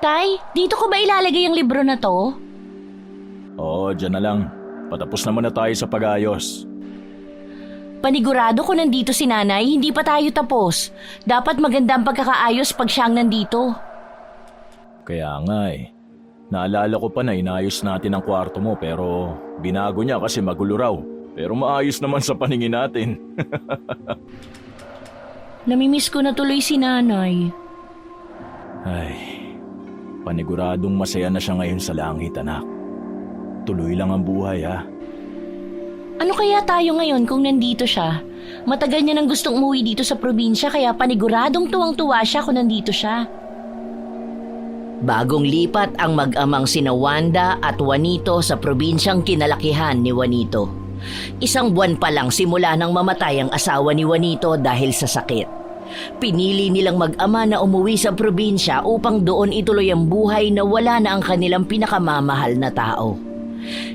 Tay, dito ko ba ilalagay ang libro na to? Oo, dyan na lang. Patapos naman na tayo sa pag-ayos. Panigurado ko nandito si nanay, hindi pa tayo tapos. Dapat maganda ang pagkakaayos pag siyang nandito. Kaya nga eh. Naalala ko pa na inayos natin ang kwarto mo pero binago niya kasi magulo raw. Pero maayos naman sa paningin natin. Namimiss ko na tuloy si nanay. Ay, paniguradong masaya na siya ngayon sa langit, anak. Tuloy lang ang buhay, ha? Ano kaya tayo ngayon kung nandito siya? Matagal niya nang gustong umuwi dito sa probinsya kaya paniguradong tuwang-tuwa siya kung nandito siya. Bagong lipat ang mag-amang sina Wanda at Juanito sa probinsyang kinalakihan ni Juanito. Isang buwan pa lang simula nang mamatay ang asawa ni Juanito dahil sa sakit. Pinili nilang mag-ama na umuwi sa probinsya upang doon ituloy ang buhay na wala na ang kanilang pinakamamahal na tao.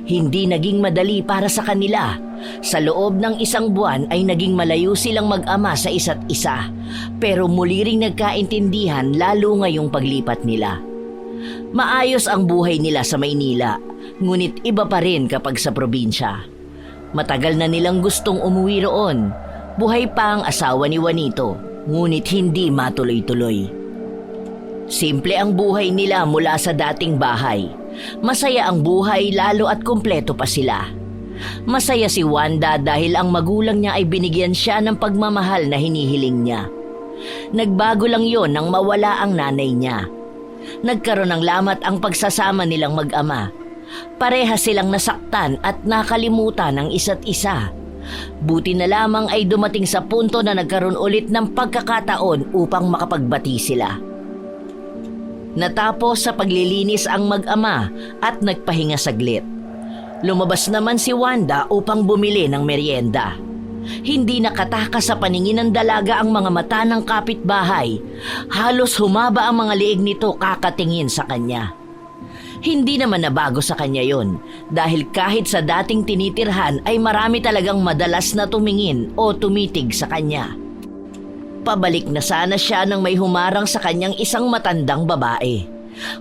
Hindi naging madali para sa kanila. Sa loob ng isang buwan ay naging malayo silang mag-ama sa isa't isa. Pero muli ring nagkaintindihan lalo ngayong paglipat nila. Maayos ang buhay nila sa Maynila, ngunit iba pa rin kapag sa probinsya. Matagal na nilang gustong umuwi roon. Buhay pa ang asawa ni Juanito, ngunit hindi matuloy-tuloy. Simple ang buhay nila mula sa dating bahay. Masaya ang buhay lalo at kumpleto pa sila. Masaya si Wanda dahil ang magulang niya ay binigyan siya ng pagmamahal na hinihiling niya. Nagbago lang yon nang mawala ang nanay niya. Nagkaroon ng lamat ang pagsasama nilang mag-ama. Pareha silang nasaktan at nakalimutan ang isa't isa. Buti na lamang ay dumating sa punto na nagkaroon ulit ng pagkakataon upang makapagbati sila. Natapos sa paglilinis ang mag-ama at nagpahinga saglit. Lumabas naman si Wanda upang bumili ng merienda. Hindi nakatakas sa paningin ng dalaga ang mga mata ng kapitbahay. Halos humaba ang mga liig nito kakatingin sa kanya. Hindi naman nabago sa kanya yon dahil kahit sa dating tinitirhan ay marami talagang madalas na tumingin o tumitig sa kanya. Pabalik na sana siya nang may humarang sa kanyang isang matandang babae.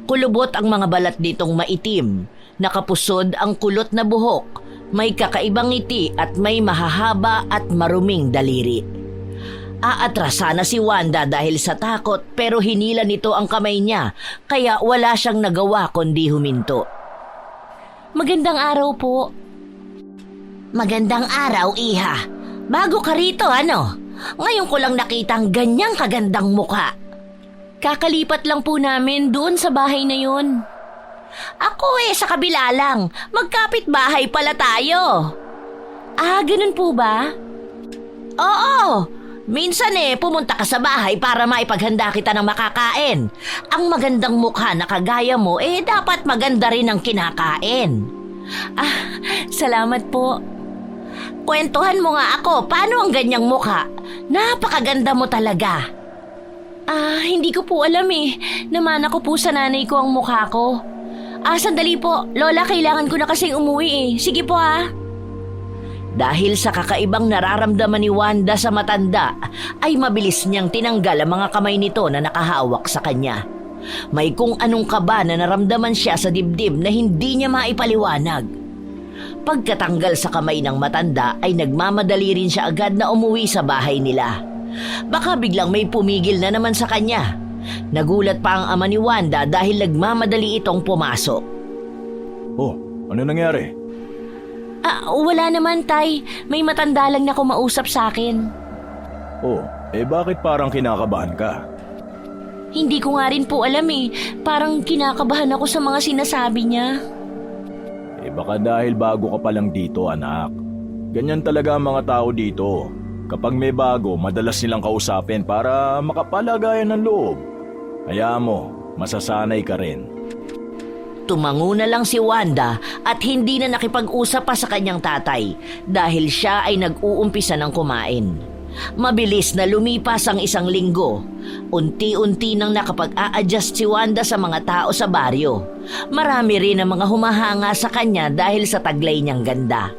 Kulubot ang mga balat nitong maitim, nakapusod ang kulot na buhok, may kakaibang ngiti at may mahahaba at maruming daliri. Aatras sana si Wanda dahil sa takot pero hinila nito ang kamay niya kaya wala siyang nagawa kundi huminto. Magandang araw po. Magandang araw, iha. Bago ka rito, ano? Ngayon ko lang nakita ang ganyang kagandang mukha. Kakalipat lang po namin doon sa bahay na yun. Ako sa kabila lang. Magkapit bahay pala tayo. Ah, ganun po ba? Oo. Minsan pumunta ka sa bahay para maipaghanda kita ng makakain. Ang magandang mukha na kagaya mo dapat maganda rin ang kinakain. Ah, salamat po. Kwentuhan mo nga ako, paano ang ganyang mukha? Napakaganda mo talaga. Ah, hindi ko po alam Namana ko po sa nanay ko ang mukha ko. Ah, sandali po. Lola, kailangan ko na kasing umuwi Sige po Dahil sa kakaibang nararamdaman ni Wanda sa matanda, ay mabilis niyang tinanggal ang mga kamay nito na nakahawak sa kanya. May kung anong kaba na naramdaman siya sa dibdib na hindi niya maipaliwanag. Pagkatanggal sa kamay ng matanda ay nagmamadali rin siya agad na umuwi sa bahay nila. Baka biglang may pumigil na naman sa kanya. Nagulat pa ang ama ni Wanda dahil nagmamadali itong pumasok. Oh, ano nangyari? Wala naman, Tay. May matanda lang na kumausap sa akin. Oh, bakit parang kinakabahan ka? Hindi ko nga rin po alam Parang kinakabahan ako sa mga sinasabi niya. Baka dahil bago ka pa lang dito, anak. Ganyan talaga ang mga tao dito. Kapag may bago, madalas nilang kausapin para makapalagayan ng loob. Hayaan mo, masasanay ka rin. Tumango na lang si Wanda at hindi na nakipag-usap pa sa kanyang tatay dahil siya ay nag-uumpisa ng kumain. Mabilis na lumipas ang isang linggo. Unti-unti nang nakapag-a-adjust si Wanda sa mga tao sa baryo. Marami rin ang mga humahanga sa kanya dahil sa taglay niyang ganda.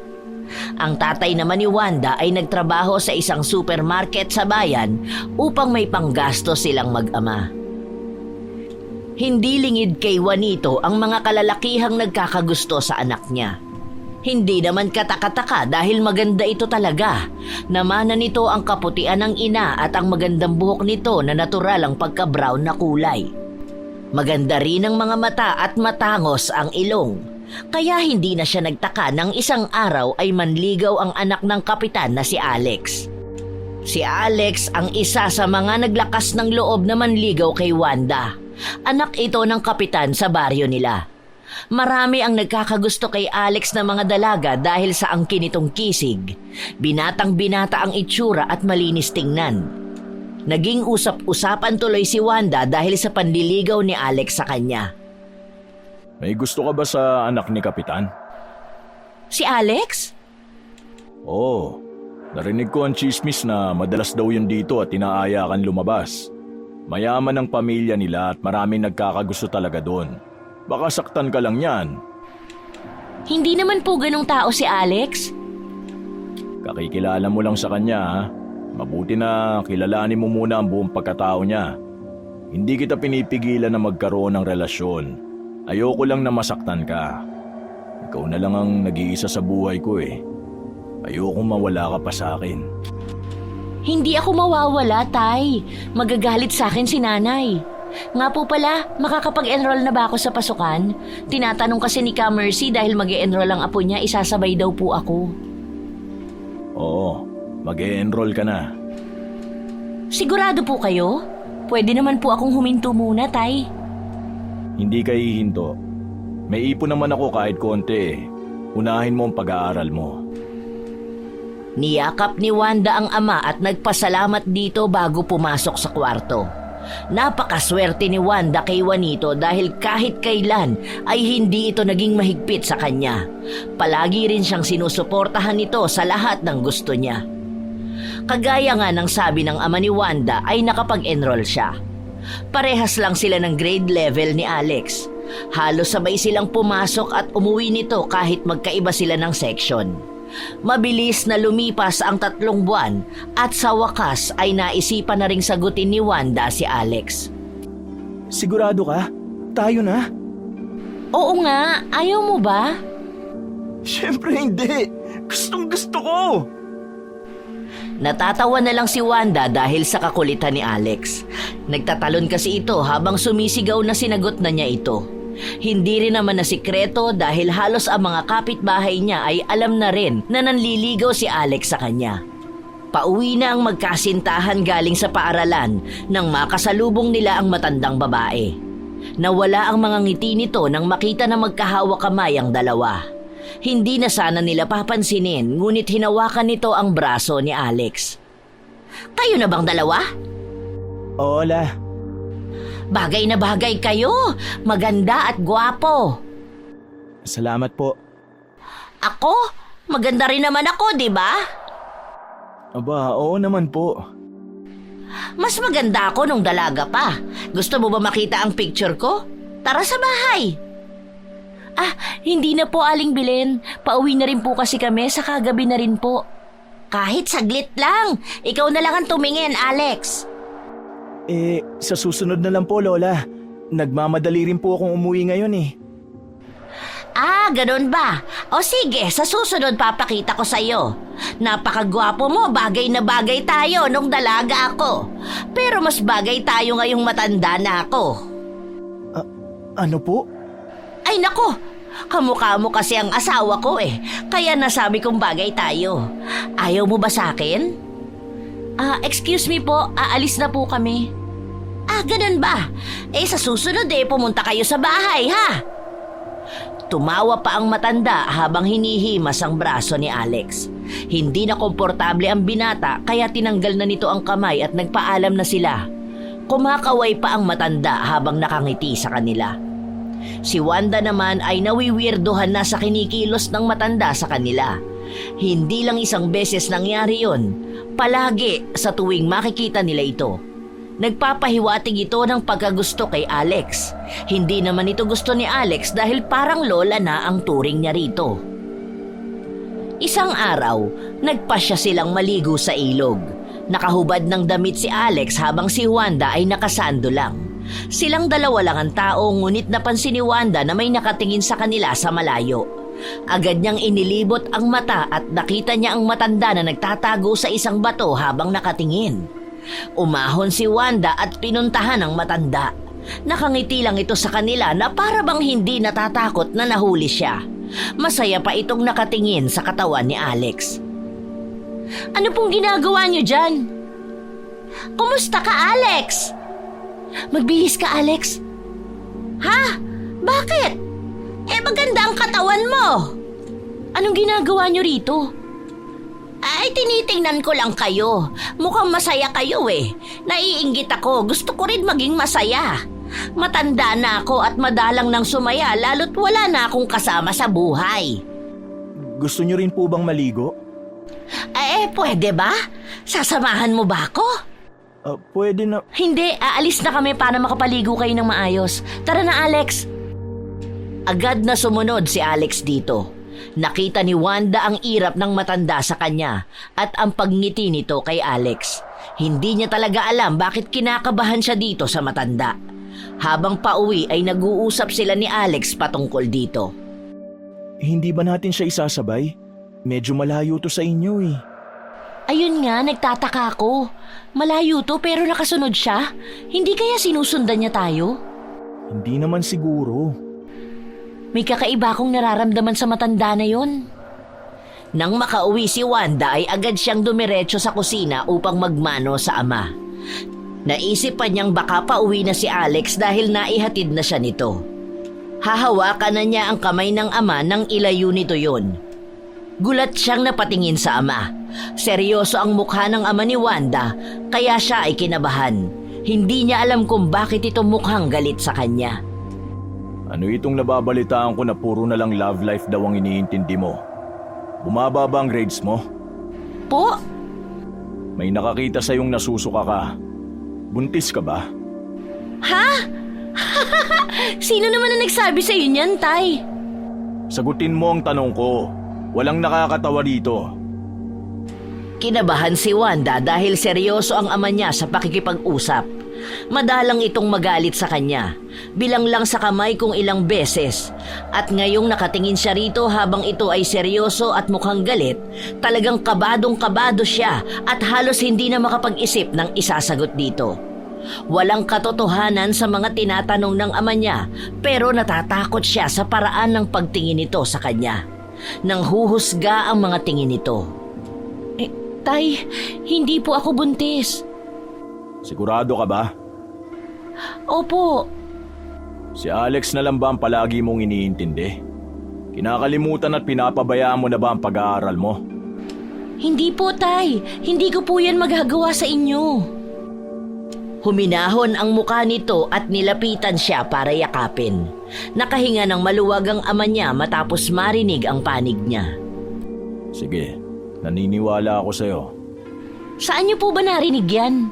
Ang tatay naman ni Wanda ay nagtrabaho sa isang supermarket sa bayan upang may panggasto silang mag-ama. Hindi lingid kay Juanito ang mga kalalakihang nagkakagusto sa anak niya. Hindi naman katakataka dahil maganda ito talaga. Namana nito ang kaputian ng ina at ang magandang buhok nito na natural ang pagka-brown na kulay. Maganda rin ang mga mata at matangos ang ilong. Kaya hindi na siya nagtaka nang isang araw ay manligaw ang anak ng kapitan na si Alex. Si Alex ang isa sa mga naglakas ng loob na manligaw kay Wanda. Anak ito ng kapitan sa baryo nila. Marami ang nagkakagusto kay Alex na mga dalaga dahil sa angkin nitong kisig. Binatang-binata ang itsura at malinis tingnan. Naging usap-usapan tuloy si Wanda dahil sa panliligaw ni Alex sa kanya. May gusto ka ba sa anak ni Kapitan? Si Alex? Oo. Narinig ko ang chismis na madalas daw yun dito at inaayakan lumabas. Mayaman ang pamilya nila at maraming nagkakagusto talaga doon. Baka saktan ka lang yan. Hindi naman po ganong tao si Alex. Kakikilala mo lang sa kanya ha. Mabuti na kilalanin mo muna ang buong pagkatao niya. Hindi kita pinipigilan na magkaroon ng relasyon. Ayoko lang na masaktan ka. Ikaw na lang ang nag-iisa sa buhay ko eh. Ayoko mawala ka pa sa akin. Hindi ako mawawala, Tay. Magagalit sa akin si Nanay. Nga po pala, makakapag-enroll na ba ako sa pasukan? Tinatanong kasi ni Ka Mercy dahil mag-e-enroll ang apo niya, isasabay daw po ako. Oo, mag-e-enroll ka na. Sigurado po kayo? Pwede naman po akong huminto muna, Tay. Hindi ka hihinto. May ipon naman ako kahit konti eh. Unahin mo ang pag-aaral mo. Niyakap ni Wanda ang ama at nagpasalamat dito bago pumasok sa kwarto. Napakaswerte ni Wanda kay Juanito dahil kahit kailan ay hindi ito naging mahigpit sa kanya. Palagi rin siyang sinusuportahan nito sa lahat ng gusto niya. Kagaya nga ng sabi ng ama ni Wanda ay nakapag-enroll siya. Parehas lang sila ng grade level ni Alex. Halos sabay silang pumasok at umuwi nito kahit magkaiba sila ng section. Mabilis na lumipas ang 3 buwan at sa wakas ay naisipan na ring sagutin ni Wanda si Alex. Sigurado ka? Tayo na? Oo nga, ayaw mo ba? Siyempre hindi. Gustong gusto ko. Natatawa na lang si Wanda dahil sa kakulitan ni Alex. Nagtatalon kasi ito habang sumisigaw na sinagot na niya ito. Hindi rin naman na sikreto dahil halos ang mga kapitbahay niya ay alam na rin na nanliligaw si Alex sa kanya. Pauwi na ang magkasintahan galing sa paaralan nang makasalubong nila ang matandang babae. Nawala ang mga ngiti nito nang makita na magkahawak kamay ang dalawa. Hindi na sana nila papansinin ngunit hinawakan nito ang braso ni Alex. Kayo na bang dalawa? Hola. Bagay na bagay kayo. Maganda at gwapo. Salamat po. Ako? Maganda rin naman ako, di ba? Aba, oo naman po. Mas maganda ako nung dalaga pa. Gusto mo ba makita ang picture ko? Tara sa bahay. Ah, hindi na po, Aling Belen. Pauwi na rin po kasi kami, sa kagabi na rin po. Kahit saglit lang. Ikaw na lang ang tumingin, Alex. Sa susunod na lang po, Lola. Nagmamadali rin po akong umuwi ngayon eh. Ah, ganun ba? O sige, sa susunod papakita ko sa'yo. Napakagwapo mo, bagay na bagay tayo nung dalaga ako. Pero mas bagay tayo ngayong matanda na ako. Ano po? Ay nako, kamukha mo kasi ang asawa ko eh. Kaya nasabi kong bagay tayo. Ayaw mo ba sa akin? Excuse me po, aalis na po kami. Ah, ganun ba? Sa susunod pumunta kayo sa bahay, ha? Tumawa pa ang matanda habang hinihimas ang braso ni Alex. Hindi na komportable ang binata kaya tinanggal na nito ang kamay at nagpaalam na sila. Kumakaway pa ang matanda habang nakangiti sa kanila. Si Wanda naman ay nawiwirdohan na sa kinikilos ng matanda sa kanila. Hindi lang isang beses nangyari yon. Palagi sa tuwing makikita nila ito. Nagpapahiwatig ito ng pagkagusto kay Alex. Hindi naman ito gusto ni Alex dahil parang lola na ang turing niya rito. Isang araw, nagpasya silang maligo sa ilog. Nakahubad ng damit si Alex habang si Wanda ay nakasando lang. Silang dalawa lang ang tao, ngunit napansin ni Wanda na may nakatingin sa kanila sa malayo. Agad niyang inilibot ang mata at nakita niya ang matanda na nagtatago sa isang bato habang nakatingin. Umahon si Wanda at pinuntahan ang matanda. Nakangiti lang ito sa kanila na para bang hindi natatakot na nahuli siya. Masaya pa itong nakatingin sa katawan ni Alex. Ano pong ginagawa niyo dyan? Kumusta ka, Alex? Magbihis ka, Alex. Ha? Bakit? Maganda ang katawan mo. Anong ginagawa niyo rito? Ay, tinitingnan ko lang kayo. Mukhang masaya kayo eh. Naiinggit ako. Gusto ko rin maging masaya. Matanda na ako at madalang nang sumaya lalo't wala na akong kasama sa buhay. Gusto niyo rin po bang maligo? Pwede ba? Sasamahan mo ba ako? Pwede na... Hindi, aalis na kami para makapaligo kayo ng maayos. Tara na, Alex. Agad na sumunod si Alex dito. Nakita ni Wanda ang irap ng matanda sa kanya at ang pagngiti nito kay Alex. Hindi niya talaga alam bakit kinakabahan siya dito sa matanda. Habang pauwi ay nag-uusap sila ni Alex patungkol dito. Hindi ba natin siya isasabay? Medyo malayo to sa inyo eh. Ayun nga, nagtataka ako. Malayo to pero nakasunod siya. Hindi kaya sinusundan niya tayo? Hindi naman siguro. May kakaiba akong nararamdaman sa matanda na yon. Nang makauwi si Wanda ay agad siyang dumiretso sa kusina upang magmano sa ama. Naisip pa niyang baka pauwi na si Alex dahil naihatid na siya nito. Hahawakan na niya ang kamay ng ama nang ilayo nito yon. Gulat siyang napatingin sa ama. Seryoso ang mukha ng ama ni Wanda, kaya siya ay kinabahan. Hindi niya alam kung bakit ito mukhang galit sa kanya. Ano itong nababalitaan ko na puro na lang love life daw ang iniintindi mo? Bumaba ba ang grades mo? Po? May nakakita sa yung nasusuka ka. Buntis ka ba? Ha? Sino naman ang nagsabi sa iyo niyan, Tay? Sagutin mo ang tanong ko. Walang nakakatawa dito. Kinabahan si Wanda dahil seryoso ang ama niya sa pakikipag-usap. Madalang itong magalit sa kanya. Bilang lang sa kamay kung ilang beses. At ngayong nakatingin siya rito habang ito ay seryoso at mukhang galit, talagang kabadong-kabado siya at halos hindi na makapag-isip ng isasagot dito. Walang katotohanan sa mga tinatanong ng ama niya, pero natatakot siya sa paraan ng pagtingin nito sa kanya. Nang huhusga ang mga tingin nito. Tay, hindi po ako buntis. Sigurado ka ba? Opo. Si Alex na lang ba ang palagi mong iniintindi? Kinakalimutan at pinapabayaan mo na ba ang pag-aaral mo? Hindi po, Tay. Hindi ko po yan magagawa sa inyo. Huminahon ang muka nito at nilapitan siya para yakapin. Nakahinga ng maluwag ang ama niya matapos marinig ang panig niya. Sige, naniniwala ako sa'yo. Saan niyo po ba narinig yan?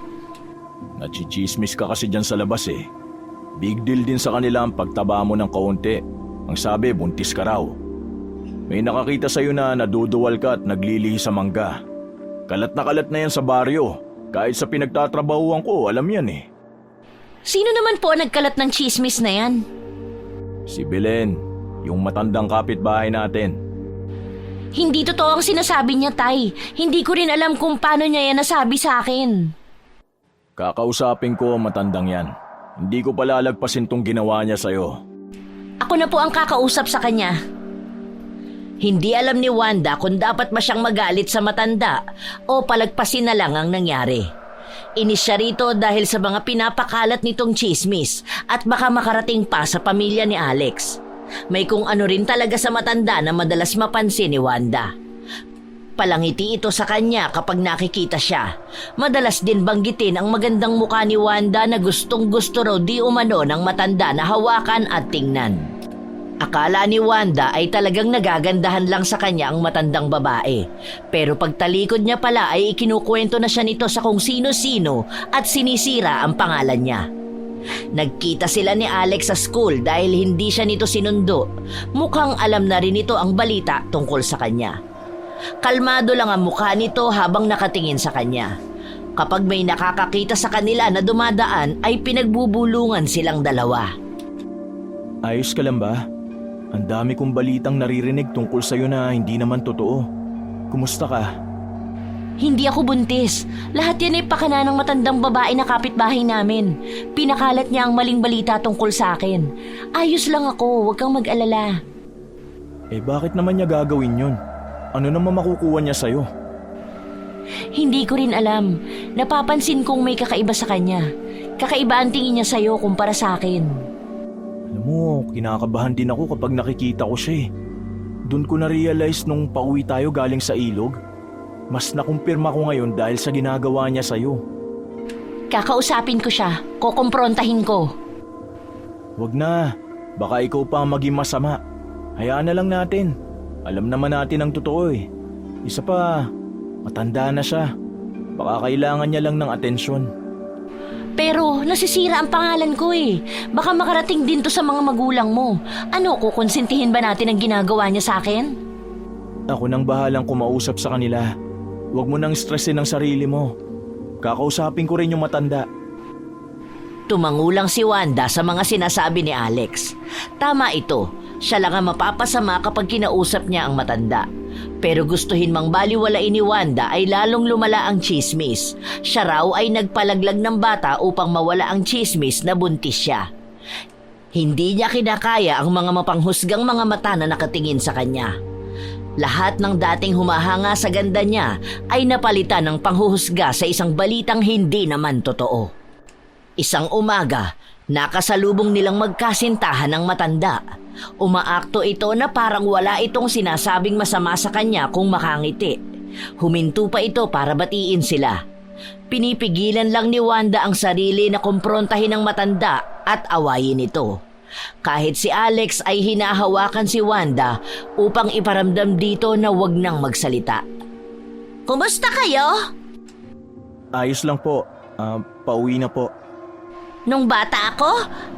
Nachichismis ka kasi dyan sa labas eh. Big deal din sa kanila ang pagtaba mo ng kaunti. Ang sabi, buntis ka raw. May nakakita sa'yo na naduduwal ka at naglilihi sa mangga. Kalat na yan sa baryo. Kahit sa pinagtatrabahuan ko, alam yan eh. Sino naman po nagkalat ng chismis na yan? Si Belen, yung matandang kapitbahay natin. Hindi totoo ang sinasabi niya, Tay. Hindi ko rin alam kung paano niya yan nasabi sa akin. Kakausapin ko ang matandang yan. Hindi ko palalagpasin tong ginawa niya sa'yo. Ako na po ang kakausap sa kanya. Hindi alam ni Wanda kung dapat ba siyang magalit sa matanda o palagpasin na lang ang nangyari. Inis siya rito dahil sa mga pinapakalat nitong chismis at baka makarating pa sa pamilya ni Alex. May kung ano rin talaga sa matanda na madalas mapansin ni Wanda. Palangiti ito sa kanya kapag nakikita siya. Madalas din banggitin ang magandang mukha ni Wanda na gustong-gusto raw di umano ng matanda na hawakan at tingnan. Akala ni Wanda ay talagang nagagandahan lang sa kanya ang matandang babae. Pero pagtalikod niya pala ay ikinukwento na siya nito sa kung sino-sino at sinisira ang pangalan niya. Nagkita sila ni Alex sa school dahil hindi siya nito sinundo. Mukhang alam na rin ito ang balita tungkol sa kanya. Kalmado lang ang mukha nito habang nakatingin sa kanya. Kapag may nakakakita sa kanila na dumadaan ay pinagbubulungan silang dalawa. Ayos ka lang ba? Ang dami kong balitang naririnig tungkol sa'yo na hindi naman totoo. Kumusta ka? Hindi ako buntis. Lahat yan ay pakana ng matandang babae na kapitbahay namin. Pinakalat niya ang maling balita tungkol sa akin. Ayos lang ako, huwag kang mag-alala. Bakit naman niya gagawin yun? Ano naman makukuha niya sa'yo? Hindi ko rin alam. Napapansin kong may kakaiba sa kanya. Kakaiba ang tingin niya sa'yo kumpara sa akin. Alam mo, kinakabahan din ako kapag nakikita ko siya eh. Doon ko na-realize nung pauwi tayo galing sa ilog. Mas nakumpirma ko ngayon dahil sa ginagawa niya sa'yo. Kakausapin ko siya. Kukumprontahin ko. Wag na. Baka ikaw pa ang maging masama. Hayaan na lang natin. Alam naman natin ang totoo eh. Isa pa, matanda na siya. Baka kailangan niya lang ng atensyon. Pero nasisira ang pangalan ko eh. Baka makarating din to sa mga magulang mo. Ano, kukonsintihin ba natin ang ginagawa niya sa akin? Ako nang bahalang kumausap sa kanila. Huwag mo nang stressin ang sarili mo. Kakausapin ko rin yung matanda. Tumangulang si Wanda sa mga sinasabi ni Alex. Tama ito, siya lang ang mapapasama kapag kinausap niya ang matanda. Pero gustuhin mang baliwalain ni Wanda ay lalong lumala ang chismis. Siya raw ay nagpalaglag ng bata upang mawala ang chismis na buntis siya. Hindi niya kinakaya ang mga mapanghusgang mga mata na nakatingin sa kanya. Lahat ng dating humahanga sa ganda niya ay napalitan ng panghuhusga sa isang balitang hindi naman totoo. Isang umaga, nakasalubong nilang magkasintahan ng matanda. Umaakto ito na parang wala itong sinasabing masama sa kanya kung makangiti. Huminto pa ito para batiin sila. Pinipigilan lang ni Wanda ang sarili na kumprontahin ng matanda at awayin ito. Kahit si Alex ay hinahawakan si Wanda upang iparamdam dito na wag nang magsalita. Kumusta kayo? Ayos lang po. Pauwi na po. Nung bata ako,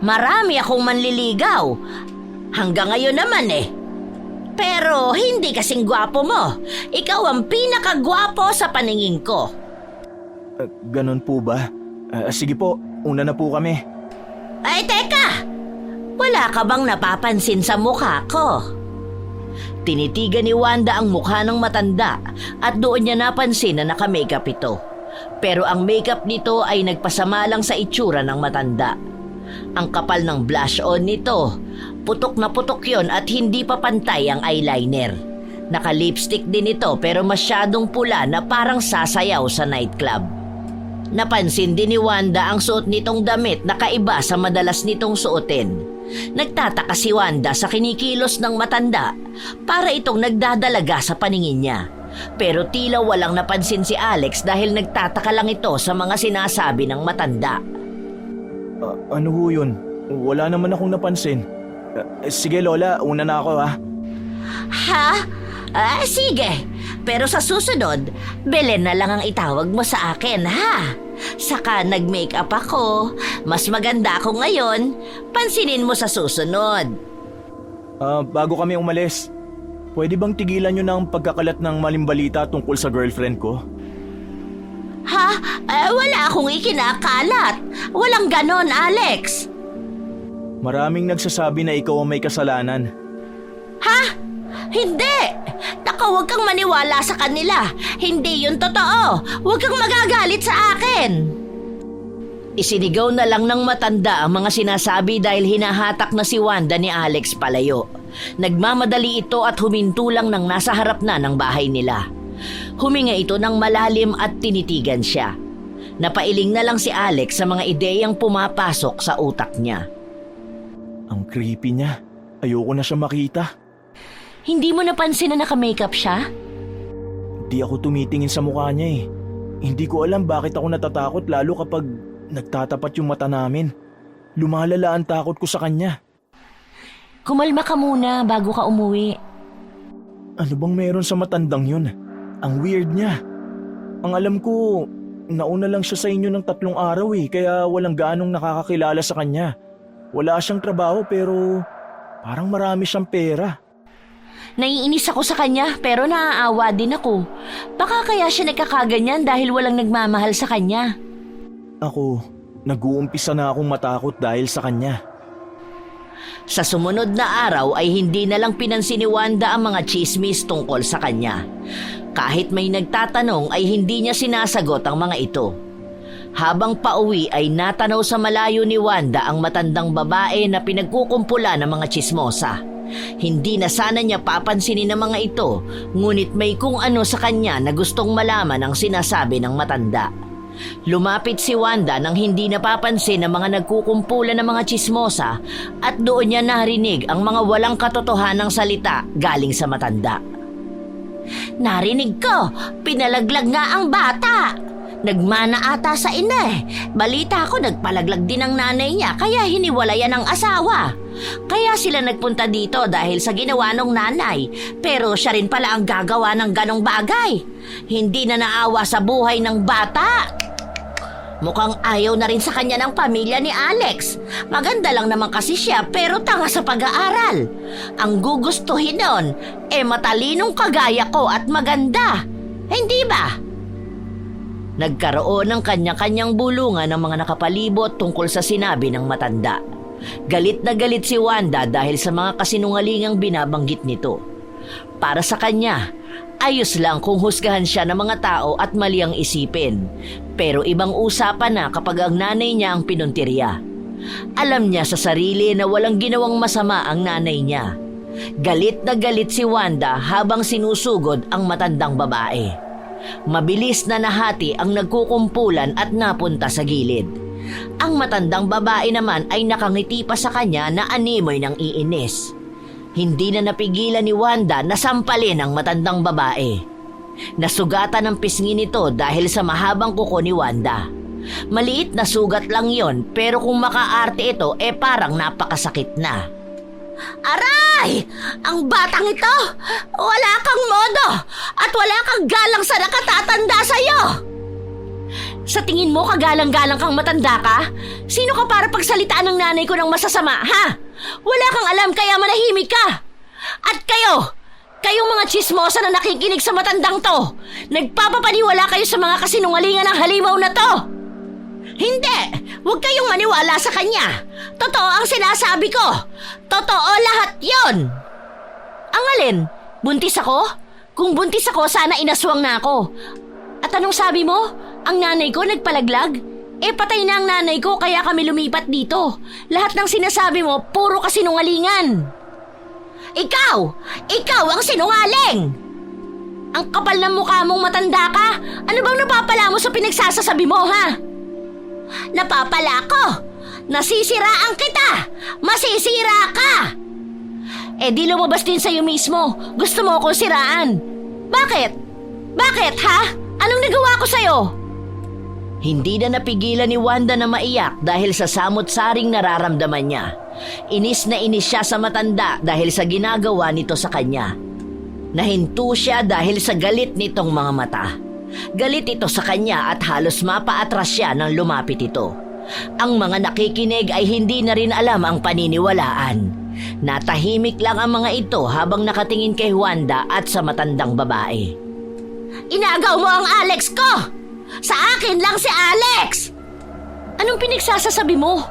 marami akong manliligaw. Hanggang ngayon naman eh. Pero hindi kasing gwapo mo. Ikaw ang pinakagwapo sa paningin ko. Ganon po ba? Sige po, una na po kami. Ay, teka! Wala ka bang napapansin sa mukha ko? Tinitigan ni Wanda ang mukha ng matanda at doon niya napansin na naka-makeup ito. Pero ang makeup nito ay nagpasama lang sa itsura ng matanda. Ang kapal ng blush on nito, putok na putok yon at hindi pa pantay ang eyeliner. Naka-lipstick din ito pero masyadong pula na parang sasayaw sa nightclub. Napansin din ni Wanda ang suot nitong damit na kaiba sa madalas nitong suotin. Nagtataka si Wanda sa kinikilos ng matanda para itong nagdadalaga sa paningin niya. Pero tila walang napansin si Alex dahil nagtataka lang ito sa mga sinasabi ng matanda. Ano ho yun? Wala naman akong napansin. Sige Lola, una na ako ha. Ha? Sige. Pero sa susunod, Belen na lang ang itawag mo sa akin, ha? Saka nag-makeup ako. Mas maganda ako ngayon. Pansinin mo sa susunod. Bago kami umalis, pwede bang tigilan nyo na ang pagkakalat ng maling balita tungkol sa girlfriend ko? Ha? Wala akong ikinakalat. Walang ganon, Alex. Maraming nagsasabi na ikaw ang may kasalanan. Ha? Hindi! Naku, huwag kang maniwala sa kanila. Hindi yun totoo. Huwag kang magagalit sa akin. Isinigaw na lang ng matanda ang mga sinasabi dahil hinahatak na si Wanda ni Alex palayo. Nagmamadali ito at huminto lang nang nasa harap na ng bahay nila. Huminga ito ng malalim at tinitigan siya. Napailing na lang si Alex sa mga ideyang pumapasok sa utak niya. Ang creepy niya. Ayoko na siya makita. Hindi mo napansin na naka-makeup siya? Di ako tumitingin sa mukha niya eh. Hindi ko alam bakit ako natatakot lalo kapag nagtatapat yung mata namin. Lumalala ang takot ko sa kanya. Kumalma ka muna bago ka umuwi. Ano bang meron sa matandang yun? Ang weird niya. Ang alam ko, nauna lang siya sa inyo ng 3 araw eh, kaya walang gaanong nakakakilala sa kanya. Wala siyang trabaho pero parang marami siyang pera. Naiinis ako sa kanya pero naaawa din ako. Baka kaya siya nagkakaganyan dahil walang nagmamahal sa kanya. Ako, nag-uumpisa na akong matakot dahil sa kanya. Sa sumunod na araw ay hindi na lang pinansin ni Wanda ang mga chismis tungkol sa kanya. Kahit may nagtatanong ay hindi niya sinasagot ang mga ito. Habang pauwi ay natanaw sa malayo ni Wanda ang matandang babae na pinagkukumpulan ng mga chismosa. Hindi na sana niya papansinin ang mga ito, ngunit may kung ano sa kanya na gustong malaman ang sinasabi ng matanda. Lumapit si Wanda nang hindi napapansin ng mga nagkukumpulan ng mga chismosa at doon niya narinig ang mga walang katotohanang salita galing sa matanda. Narinig ko, pinalaglag nga ang bata. Nagmana ata sa ina eh. Balita ko nagpalaglag din ang nanay niya kaya hiniwalayan ang asawa. Kaya sila nagpunta dito dahil sa ginawa ng nanay. Pero siya rin pala ang gagawa ng ganong bagay. Hindi na naawa sa buhay ng bata. Mukhang ayaw na rin sa kanya ng pamilya ni Alex. Maganda lang naman kasi siya pero tanga sa pag-aaral. Ang gugustuhin nun, matalinong kagaya ko at maganda. Hindi ba? Nagkaroon ng kanya-kanyang bulungan ng mga nakapalibot tungkol sa sinabi ng matanda. Galit na galit si Wanda dahil sa mga kasinungalingang binabanggit nito. Para sa kanya, ayos lang kung husgahan siya ng mga tao at mali ang isipin. Pero ibang usapan na kapag ang nanay niya ang pinuntirya. Alam niya sa sarili na walang ginawang masama ang nanay niya. Galit na galit si Wanda habang sinusugod ang matandang babae. Mabilis na nahati ang nagkukumpulan at napunta sa gilid. Ang matandang babae naman ay nakangiti pa sa kanya na animoy ng iinis. Hindi na napigilan ni Wanda na sampalin ang matandang babae. Nasugatan ang pisngi nito dahil sa mahabang kuko ni Wanda. Maliit na sugat lang yon pero kung makaarte ito parang napakasakit na. Aray! Ang batang ito! Wala kang modo! At wala kang galang sa nakatatanda sa'yo! Sa tingin mo kagalang-galang kang matanda ka? Sino ka para pagsalitaan ng nanay ko ng masasama, ha? Wala kang alam kaya manahimik ka! At kayong mga chismosa na nakikinig sa matandang to, nagpapapaniwala kayo sa mga kasinungalingan ng halimaw na to! Hindi! Huwag kayong maniwala sa kanya! Totoo ang sinasabi ko! Totoo lahat yon! Ang alin? Buntis ako? Kung buntis ako, sana inaswang na ako. At anong sabi mo? Ang nanay ko nagpalaglag? Patay na ang nanay ko kaya kami lumipat dito. Lahat ng sinasabi mo, puro kasinungalingan. Ikaw! Ikaw ang sinungaling! Ang kapal ng mukha mong matanda ka! Ano bang napapala mo sa pinagsasasabi mo, ha? Napapala ko! Nasisiraan kita! Masisira ka! Di lumabas din sa'yo mismo. Gusto mo akong siraan. Bakit? Bakit, ha? Anong nagawa ko sa'yo? Hindi na napigilan ni Wanda na maiyak dahil sa samot-saring nararamdaman niya. Inis na inis siya sa matanda dahil sa ginagawa nito sa kanya. Nahinto siya dahil sa galit nitong mga mata. Galit ito sa kanya at halos mapaatras siya nang lumapit ito. Ang mga nakikinig ay hindi na rin alam ang paniniwalaan. Natahimik lang ang mga ito habang nakatingin kay Wanda at sa matandang babae. Inagaw mo ang Alex ko! Sa akin lang si Alex! Anong pinagsasasabi mo?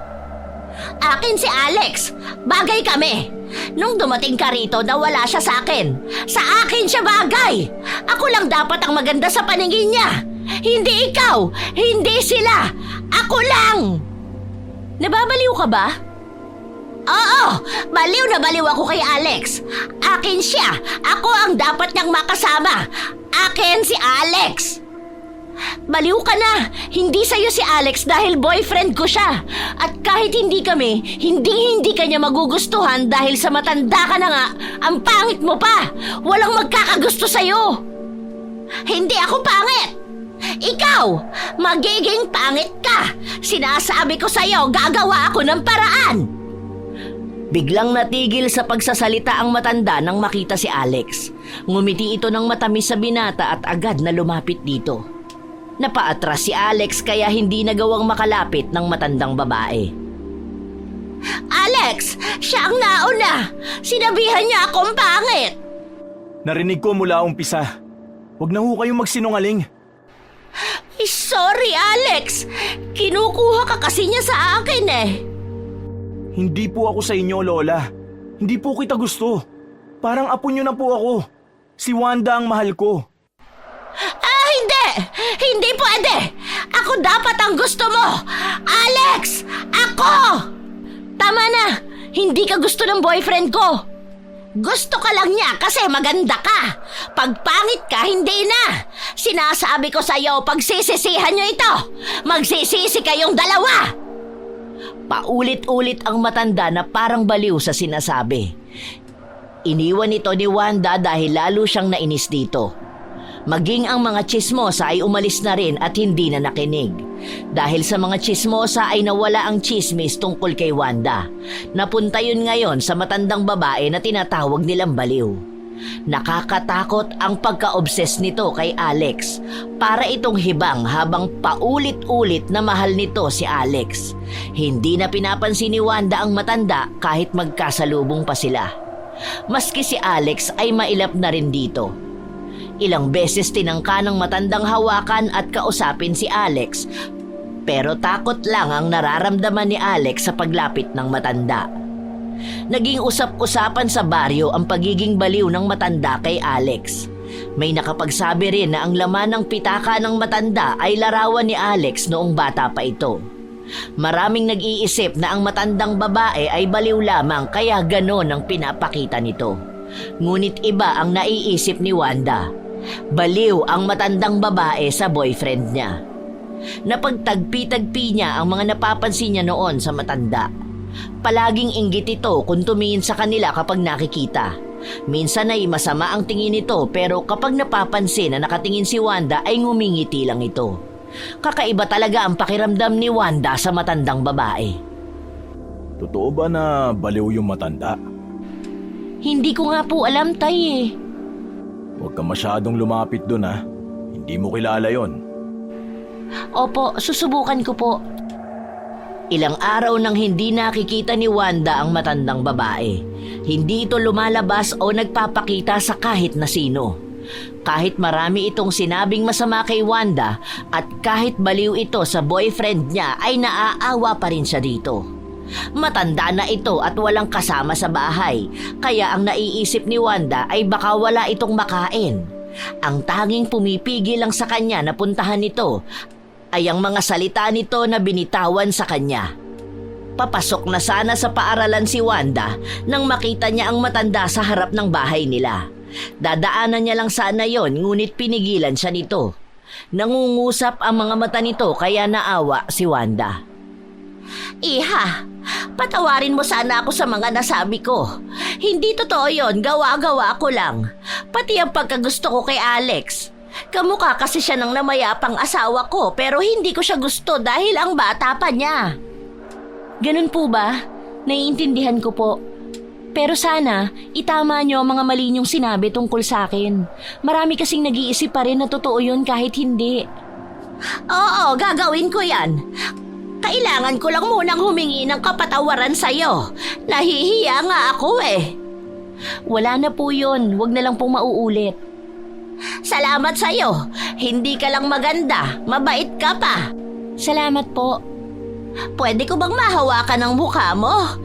Akin si Alex. Bagay kami. Nung dumating ka rito, nawala siya sa akin. Sa akin siya bagay. Ako lang dapat ang maganda sa paningin niya. Hindi ikaw. Hindi sila. Ako lang. Nababaliw ka ba? Oo, baliw na baliw ako kay Alex. Akin siya. Ako ang dapat niyang makasama. Akin si Alex. Baliw ka na! Hindi sa'yo si Alex dahil boyfriend ko siya. At kahit hindi kami, hindi ka niya magugustuhan dahil sa matanda ka na nga, ang pangit mo pa! Walang magkakagusto sa'yo! Hindi ako pangit! Ikaw! Magiging pangit ka! Sinasabi ko sa'yo, gagawa ako ng paraan! Biglang natigil sa pagsasalita ang matanda nang makita si Alex. Ngumiti ito ng matamis sa binata at agad na lumapit dito. Napaatras si Alex kaya hindi nagawang makalapit ng matandang babae. Alex! Siya ang nauna! Sinabihan niya akong pangit! Narinig ko mula umpisa. Huwag na ho kayong magsinungaling. Ay, sorry Alex! Kinukuha ka kasi niya sa akin eh. Hindi po ako sa inyo, Lola. Hindi po kita gusto. Parang apo niyo na po ako. Si Wanda ang mahal ko. Ah, hindi! Hindi pwede! Ako dapat ang gusto mo! Alex! Ako! Tama na! Hindi ka gusto ng boyfriend ko! Gusto ka lang niya kasi maganda ka! Pag pangit ka, hindi na! Sinasabi ko sa'yo, pagsisisihan niyo ito! Magsisisi kayong dalawa! Paulit-ulit ang matanda na parang baliw sa sinasabi. Iniwan ito ni Wanda dahil lalo siyang nainis dito. Maging ang mga tsismosa ay umalis na rin at hindi na nakinig. Dahil sa mga tsismosa ay nawala ang tsismis tungkol kay Wanda. Napunta yun ngayon sa matandang babae na tinatawag nilang baliw. Nakakatakot ang pagka-obses nito kay Alex. Para itong hibang habang paulit-ulit na mahal nito si Alex. Hindi na pinapansin ni Wanda ang matanda kahit magkasalubong pa sila. Maski si Alex ay mailap na rin dito. Ilang beses tinangka ng matandang hawakan at kausapin si Alex, pero takot lang ang nararamdaman ni Alex sa paglapit ng matanda. Naging usap-usapan sa baryo ang pagiging baliw ng matanda kay Alex. May nakapagsabi rin na ang laman ng pitaka ng matanda ay larawan ni Alex noong bata pa ito. Maraming nag-iisip na ang matandang babae ay baliw lamang kaya ganon ang pinapakita nito. Ngunit iba ang naiisip ni Wanda. Baliw ang matandang babae sa boyfriend niya. Napagtagpi-tagpi niya ang mga napapansin niya noon sa matanda. Palaging inggit ito kung tumingin sa kanila kapag nakikita. Minsan ay masama ang tingin nito pero kapag napapansin na nakatingin si Wanda ay ngumingiti lang ito. Kakaiba talaga ang pakiramdam ni Wanda sa matandang babae. Totoo ba na baliw yung matanda? Hindi ko nga po alam, Tay eh. Huwag ka masyadong lumapit dun ha. Hindi mo kilala yon. Opo, susubukan ko po. Ilang araw nang hindi nakikita ni Wanda ang matandang babae. Hindi ito lumalabas o nagpapakita sa kahit na sino. Kahit marami itong sinabing masama kay Wanda at kahit baliw ito sa boyfriend niya ay naaawa pa rin siya dito. Matanda na ito at walang kasama sa bahay, kaya ang naiisip ni Wanda ay baka wala itong makain. Ang tanging pumipigil lang sa kanya na puntahan ito ay ang mga salita nito na binitawan sa kanya. Papasok na sana sa paaralan si Wanda nang makita niya ang matanda sa harap ng bahay nila. Dadaanan niya lang sana yon, ngunit pinigilan siya nito. Nangungusap ang mga mata nito kaya naawa si Wanda. Iha, patawarin mo sana ako sa mga nasabi ko. Hindi totoo yon, gawa-gawa ko lang. Pati ang pagkagusto ko kay Alex. Kamukha kasi siya ng namayapang asawa ko pero hindi ko siya gusto dahil ang bata pa niya. Ganun po ba? Naiintindihan ko po. Pero sana, itama niyo ang mga mali niyong sinabi tungkol sa akin. Marami kasing nag-iisip pa rin na totoo yun kahit hindi. Oo, gagawin ko yan. Kailangan ko lang munang humingi ng kapatawaran sa'yo. Nahihiya nga ako eh. Wala na po yun. Huwag na lang pong mauulit. Salamat sa'yo. Hindi ka lang maganda. Mabait ka pa. Salamat po. Pwede ko bang mahawakan ang mukha mo?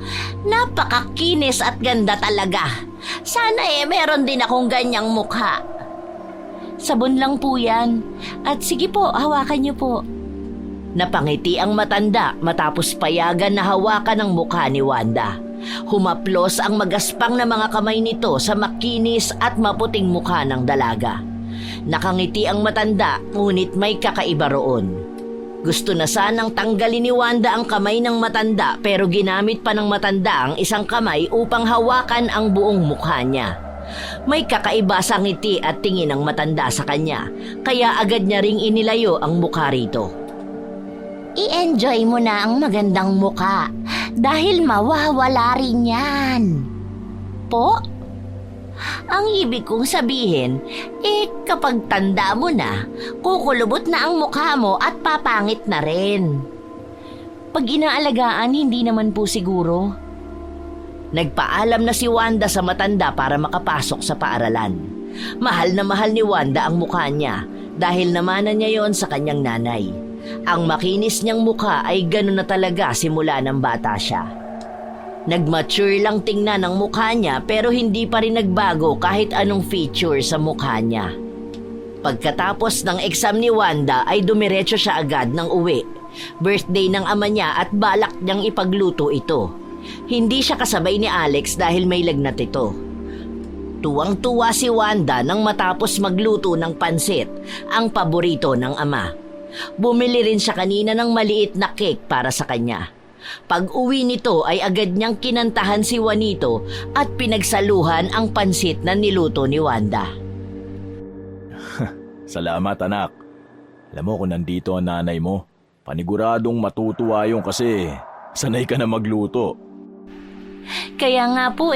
Napakakinis at ganda talaga. Sana meron din akong ganyang mukha. Sabon lang po yan. At sige po, hawakan niyo po. Napangiti ang matanda matapos payagan na hawakan ang mukha ni Wanda. Humaplos ang magaspang na mga kamay nito sa makinis at maputing mukha ng dalaga. Nakangiti ang matanda ngunit may kakaiba roon. Gusto na sanang tanggalin ni Wanda ang kamay ng matanda pero ginamit pa ng matanda ang isang kamay upang hawakan ang buong mukha niya. May kakaiba sa ngiti at tingin ng matanda sa kanya kaya agad niya ring inilayo ang mukha rito. I-enjoy mo na ang magandang mukha dahil mawawala rin yan. Po? Ang ibig kong sabihin, kapag tanda mo na, kukulubot na ang mukha mo at papangit na rin. Pag inaalagaan, hindi naman po siguro. Nagpaalam na si Wanda sa matanda para makapasok sa paaralan. Mahal na mahal ni Wanda ang mukha niya dahil namanan niya yon sa kanyang nanay. Ang makinis niyang mukha ay gano'n na talaga simula ng bata siya. Nag-mature lang tingnan ang mukha niya pero hindi pa rin nagbago kahit anong feature sa mukha niya. Pagkatapos ng exam ni Wanda ay dumiretso siya agad ng uwi. Birthday ng ama niya at balak niyang ipagluto ito. Hindi siya kasabay ni Alex dahil may lagnat ito. Tuwang-tuwa si Wanda nang matapos magluto ng pansit, ang paborito ng ama. Bumili rin siya kanina ng maliit na cake para sa kanya. Pag-uwi nito ay agad niyang kinantahan si Juanito at pinagsaluhan ang pansit na niluto ni Wanda. Salamat anak. Alam mo kung nandito ang nanay mo, paniguradong matutuwa yung kasi sanay ka na magluto. Kaya nga po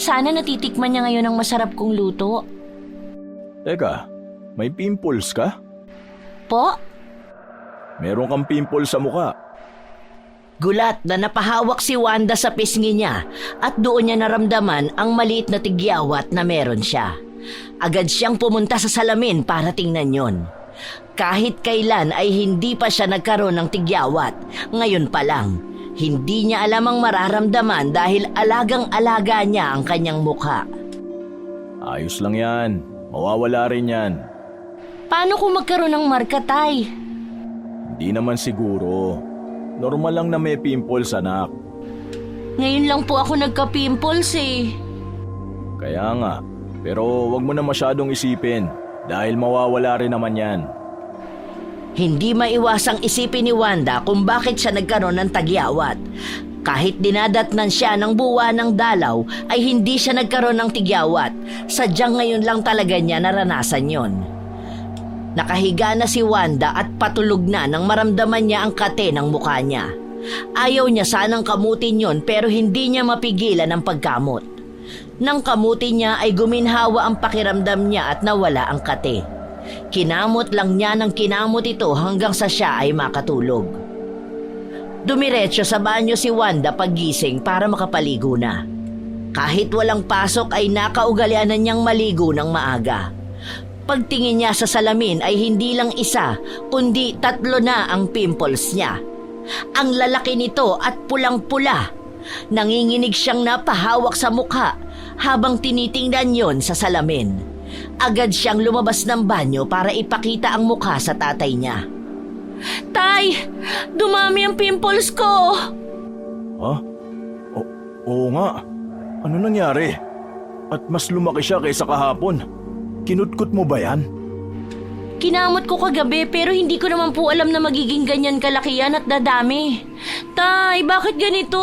sana natitikman niya ngayon ang masarap kong luto. Teka, may pimples ka? Po? Meron kang pimples sa mukha. Gulat na napahawak si Wanda sa pisngi niya at doon niya naramdaman ang maliit na tigyawat na meron siya. Agad siyang pumunta sa salamin para tingnan yon. Kahit kailan ay hindi pa siya nagkaroon ng tigyawat. Ngayon pa lang, hindi niya alam ang mararamdaman dahil alagang-alaga niya ang kanyang mukha. Ayos lang yan. Mawawala rin yan. Paano kung magkaroon ng marka, Tay? Hindi naman siguro. Normal lang na may pimples, anak. Ngayon lang po ako nagka-pimples Kaya nga. Pero wag mo na masyadong isipin dahil mawawala rin naman yan. Hindi maiwasang isipin ni Wanda kung bakit siya nagkaroon ng tagyawat. Kahit dinadatnan siya ng buwa ng dalaw ay hindi siya nagkaroon ng tigyawat. Sadyang ngayon lang talaga niya naranasan yon. Nakahiga na si Wanda at patulog na nang maramdaman niya ang kate ng mukha niya. Ayaw niya sanang kamutin yon pero hindi niya mapigilan ang pagkamot. Nang kamutin niya ay guminhawa ang pakiramdam niya at nawala ang kate. Kinamot lang niya ng kinamot ito hanggang sa siya ay makatulog. Dumiretso sa banyo si Wanda paggising para makapaligo na. Kahit walang pasok ay nakaugalian na niyang maligo ng maaga. Pagtingin niya sa salamin ay hindi lang isa, kundi 3 na ang pimples niya. Ang lalaki nito at pulang-pula. Nanginginig siyang napahawak sa mukha habang tinitingnan yon sa salamin. Agad siyang lumabas ng banyo para ipakita ang mukha sa tatay niya. Tay! Dumami ang pimples ko! Ha? Oo nga. Ano nangyari? At mas lumaki siya kaysa kahapon. Kinutkot mo ba yan? Kinamot ko kagabi pero hindi ko naman po alam na magiging ganyan kalaki yan at dadami. Tay, bakit ganito?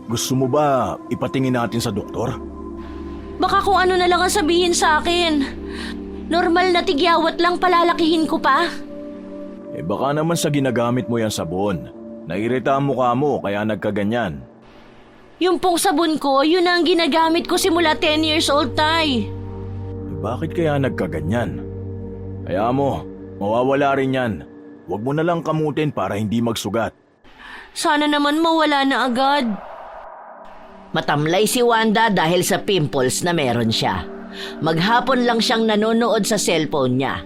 Gusto mo ba ipatingin natin sa doktor? Baka kung ano na lang ang sabihin sa akin. Normal na tigyawat lang palalakihin ko pa. Baka naman sa ginagamit mo yung sabon. Nairita ang mukha mo kaya nagkaganyan. Yung pong sabon ko, yun ang ginagamit ko simula 10 years old, Tay. Bakit kaya nagkaganyan? Kaya mo, mawawala rin yan. Huwag mo na lang kamutin para hindi magsugat. Sana naman mawala na agad. Matamlay si Wanda dahil sa pimples na meron siya. Maghapon lang siyang nanonood sa cellphone niya.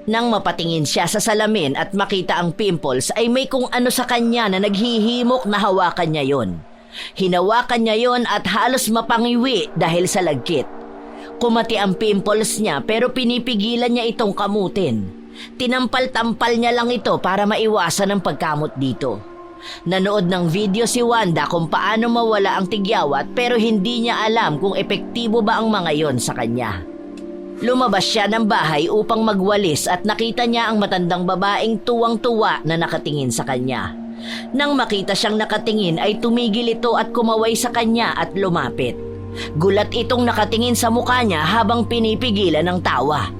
Nang mapatingin siya sa salamin at makita ang pimples ay may kung ano sa kanya na naghihimok na hawakan niya yon. Hinawakan niya yon at halos mapangiwi dahil sa lagkit. Kumati ang pimples niya pero pinipigilan niya itong kamutin. Tinampal-tampal niya lang ito para maiwasan ang pagkamot dito. Nanood ng video si Wanda kung paano mawala ang tigyawat pero hindi niya alam kung epektibo ba ang mga yon sa kanya. Lumabas siya ng bahay upang magwalis at nakita niya ang matandang babaeng tuwang-tuwa na nakatingin sa kanya. Nang makita siyang nakatingin ay tumigil ito at kumaway sa kanya at lumapit. Gulat itong nakatingin sa mukha niya habang pinipigilan ng tawa.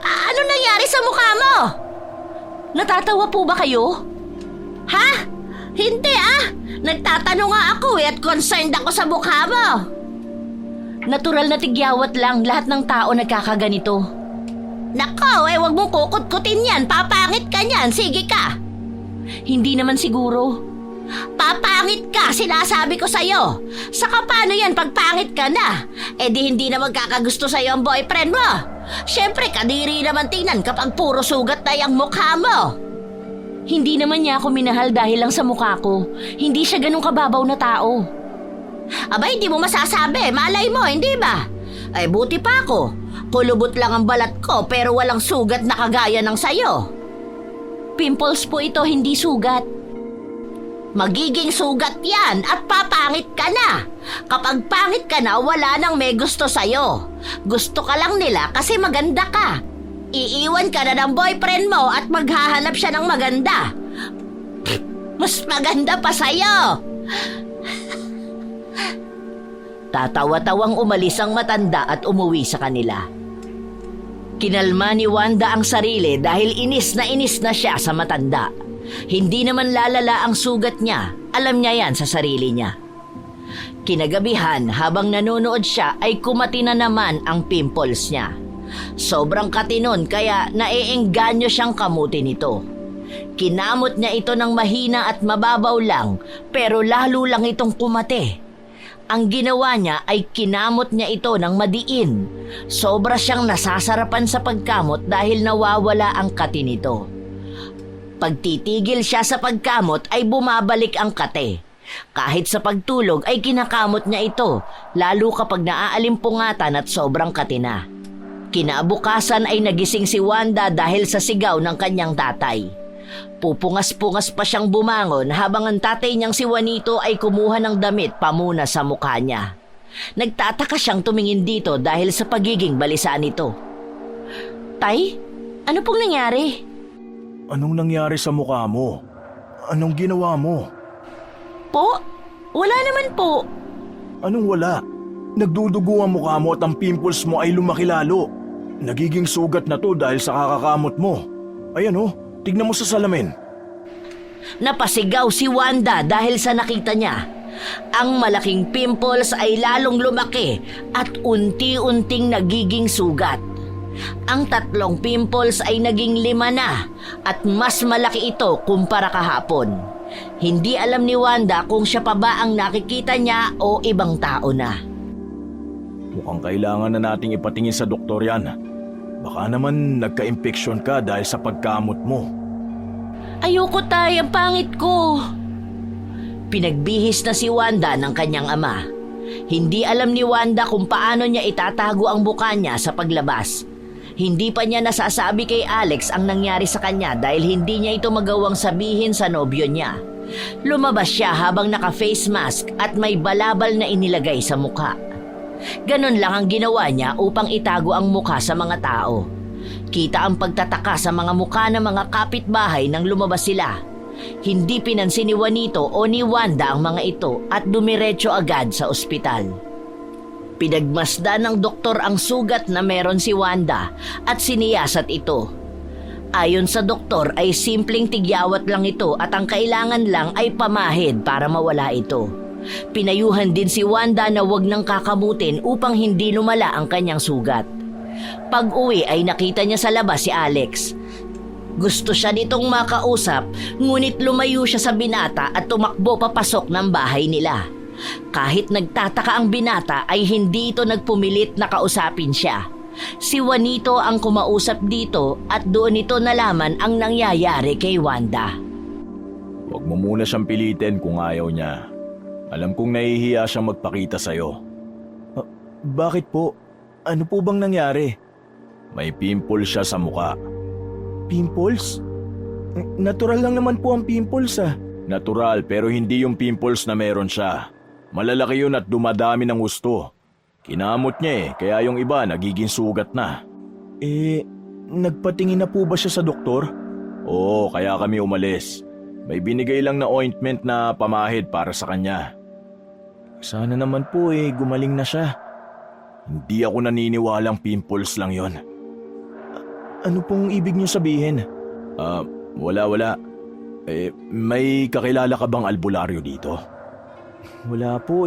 Ano nangyari sa mukha mo? Natatawa po ba kayo? Ha? Hindi Nagtatanong nga ako at concerned ako sa mukha mo. Natural na tigyawat lang, lahat ng tao nagkakaganito. Nako, wag mong kukut-kutin yan. Papangit ka niyan. Sige ka. Hindi naman siguro. Papangit ka, sinasabi ko sa'yo. Saka paano yan pag pangit ka na? Eh di hindi na magkakagusto sa'yo ang boyfriend mo. Siyempre, kadiri naman tingnan kapag puro sugat na yung mukha mo. Hindi naman niya ako minahal dahil lang sa mukha ko. Hindi siya ganun kababaw na tao. Aba, hindi mo masasabi. Malay mo, hindi ba? Ay, buti pa ako. Kulubot lang ang balat ko pero walang sugat na kagaya ng sayo. Pimples po ito, hindi sugat. Magiging sugat yan at papangit ka na. Kapag pangit ka na, wala nang may gusto sa'yo. Gusto ka lang nila kasi maganda ka. Iiwan ka na ng boyfriend mo at maghahanap siya ng maganda. Mas maganda pa sa'yo. Tatawa-tawang umalis ang matanda at umuwi sa kanila. Kinalma ni Wanda ang sarili dahil inis na siya sa matanda. Hindi naman lalala ang sugat niya. Alam niya yan sa sarili niya. Kinagabihan, habang nanonood siya ay kumati na naman ang pimples niya. Sobrang katinon kaya naiengganyo siyang kamutin ito. Kinamot niya ito ng mahina at mababaw lang pero lalo lang itong kumati. Ang ginawa niya ay kinamot niya ito ng madiin. Sobra siyang nasasarapan sa pagkamot dahil nawawala ang kati nito. Pagtitigil siya sa pagkamot ay bumabalik ang kate. Kahit sa pagtulog ay kinakamot niya ito, lalo kapag naaalimpungatan at sobrang kati na. Kinabukasan ay nagising si Wanda dahil sa sigaw ng kanyang tatay. Pupungas-pungas pa siyang bumangon habang ang tatay niyang si Juanito ay kumuha ng damit pamuna sa mukha niya. Nagtataka siyang tumingin dito dahil sa pagiging balisa nito. Tay, ano pong nangyari? Anong nangyari sa mukha mo? Anong ginawa mo? Po? Wala naman po. Anong wala? Nagdudugo ang mukha mo at ang pimples mo ay lumaki lalo. Nagiging sugat na to dahil sa kakakamot mo. Ayan oh, tignan mo sa salamin. Napasigaw si Wanda dahil sa nakita niya. Ang malaking pimples ay lalong lumaki at unti-unting nagiging sugat. Ang 3 pimples ay naging 5 na at mas malaki ito kumpara kahapon. Hindi alam ni Wanda kung siya pa ba ang nakikita niya o ibang tao na. Mukhang kailangan na nating ipatingin sa doktor yan. Baka naman nagka-infeksyon ka dahil sa pagkamot mo. Ayoko tay, ang pangit ko. Pinagbihis na si Wanda ng kanyang ama. Hindi alam ni Wanda kung paano niya itatago ang buka niya sa paglabas. Hindi pa niya nasasabi kay Alex ang nangyari sa kanya dahil hindi niya ito magawang sabihin sa nobyo niya. Lumabas siya habang naka-face mask at may balabal na inilagay sa mukha. Ganon lang ang ginawa niya upang itago ang mukha sa mga tao. Kita ang pagtataka sa mga mukha ng mga kapitbahay nang lumabas sila. Hindi pinansin ni Juanito o ni Wanda ang mga ito at dumiretso agad sa ospital. Pinagmasdan ng doktor ang sugat na meron si Wanda at siniyasat ito. Ayon sa doktor ay simpleng tigyawat lang ito at ang kailangan lang ay pamahid para mawala ito. Pinayuhan din si Wanda na wag nang kakamutin upang hindi lumala ang kanyang sugat. Pag-uwi ay nakita niya sa labas si Alex. Gusto siya nitong makausap ngunit lumayo siya sa binata at tumakbo papasok ng bahay nila. Kahit nagtataka ang binata ay hindi ito nagpumilit na kausapin siya. Si Juanito ang kumausap dito at doon ito nalaman ang nangyayari kay Wanda. Huwag mo muna siyang pilitin kung ayaw niya. Alam kong nahihiya siyang magpakita sa'yo. Bakit po? Ano po bang nangyari? May pimple siya sa mukha. Pimples? Natural lang naman po ang pimples ah. Natural pero hindi yung pimples na meron siya. Malalaki yun at dumadami ng gusto. Kinamot niya kaya yung iba nagiging sugat na. Nagpatingin na po ba siya sa doktor? Oo, kaya kami umalis. May binigay lang na ointment na pamahid para sa kanya. Sana naman po gumaling na siya. Hindi ako naniniwalang pimples lang yon. Ano pong ibig niyo sabihin? Wala. May kakilala ka bang albularyo dito? Wala po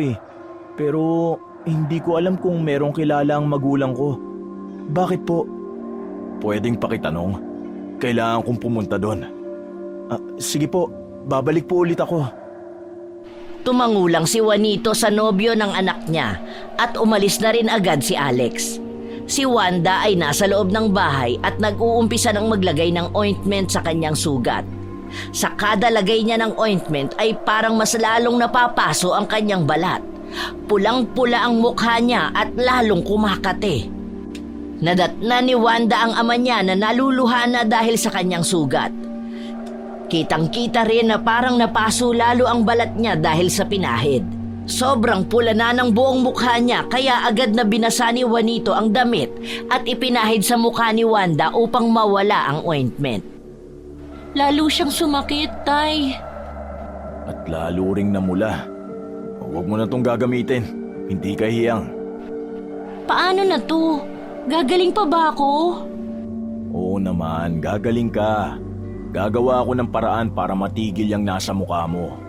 pero hindi ko alam kung merong kilala ang magulang ko. Bakit po? Pwedeng pakitanong? Kailangan kong pumunta doon. Sige po, babalik po ulit ako. Tumangulang si Juanito sa nobyo ng anak niya at umalis na rin agad si Alex. Si Wanda ay nasa loob ng bahay at nag-uumpisa ng maglagay ng ointment sa kanyang sugat. Sa kada lagay niya ng ointment ay parang mas lalong napapaso ang kanyang balat. Pulang-pula ang mukha niya at lalong kumakate. Nadatna ni Wanda ang ama niya na naluluha na dahil sa kanyang sugat. Kitang-kita rin na parang napaso lalo ang balat niya dahil sa pinahid. Sobrang pula na ng buong mukha niya kaya agad na binasa ni Juanito ang damit at ipinahid sa mukha ni Wanda upang mawala ang ointment. Lalo siyang sumakit, Tay. At lalo ring namula. Huwag mo na tong gagamitin. Hindi ka hiyang. Paano na to? Gagaling pa ba ako? Oo naman, gagaling ka. Gagawa ako ng paraan para matigil yung nasa mukha mo.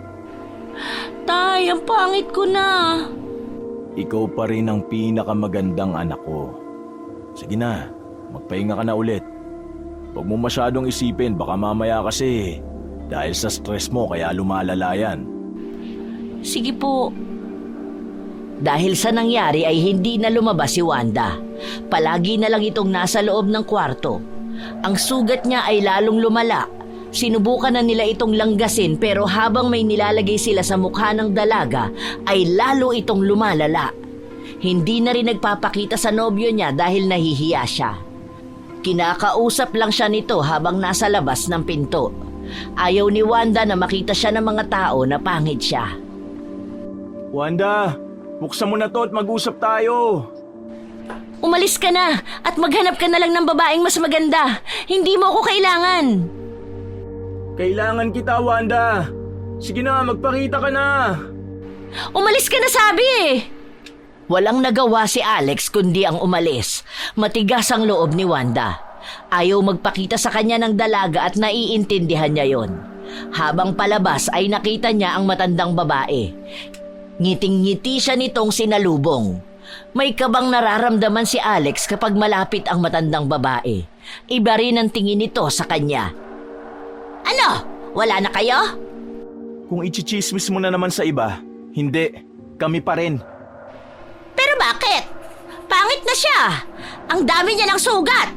Tay, ang pangit ko na. Ikaw pa rin ang pinakamagandang anak ko. Sige na, magpahinga ka na ulit. Huwag mo masyadong isipin, baka mamaya kasi dahil sa stress mo kaya lumalala yan. Sige po. Dahil sa nangyari ay hindi na lumabas si Wanda. Palagi na lang itong nasa loob ng kwarto. Ang sugat niya ay lalong lumala. Sinubukan na nila itong langgasin pero habang may nilalagay sila sa mukha ng dalaga ay lalo itong lumalala. Hindi na rin nagpapakita sa nobyo niya dahil nahihiya siya. Kinakausap lang siya nito habang nasa labas ng pinto. Ayaw ni Wanda na makita siya ng mga tao na pangit siya. Wanda, buksan mo na to at mag-usap tayo. Umalis ka na at maghanap ka na lang ng babaeng mas maganda. Hindi mo ako kailangan. Kailangan kita, Wanda. Sige na, magpakita ka na. Umalis ka na sabi eh. Walang nagawa si Alex kundi ang umalis. Matigas ang loob ni Wanda. Ayaw magpakita sa kanya ng dalaga at naiintindihan niya yon. Habang palabas ay nakita niya ang matandang babae. Ngiting-ngiti siya nitong sinalubong. May kabang nararamdaman si Alex kapag malapit ang matandang babae. Iba rin ang tingin nito sa kanya. Ano? Wala na kayo? Kung ichichismis mo na naman sa iba, hindi. Kami pa rin. Pero bakit? Pangit na siya. Ang dami niya ng sugat.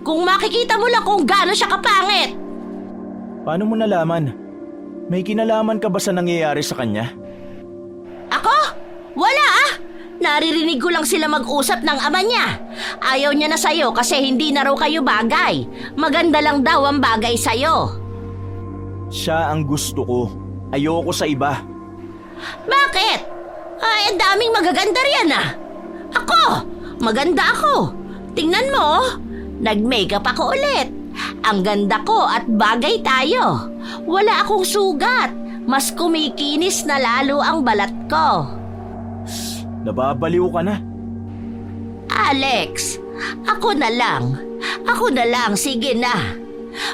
Kung makikita mo lang kung gaano siya kapangit. Paano mo nalaman? May kinalaman ka ba sa nangyayari sa kanya? Ako? Wala ah. Naririnig ko lang sila mag-usap ng ama niya. Ayaw niya na sa'yo kasi hindi na raw kayo bagay. Maganda lang daw ang bagay sa'yo. Siya ang gusto ko. Ayoko sa iba. Bakit? Ay, ang daming magaganda riyan ah. Ako, maganda ako. Tingnan mo, nag-makeup ako ulit. Ang ganda ko at bagay tayo. Wala akong sugat. Mas kumikinis na lalo ang balat ko. Nababaliw ka na. Alex, ako na lang. Ako na lang, sige na.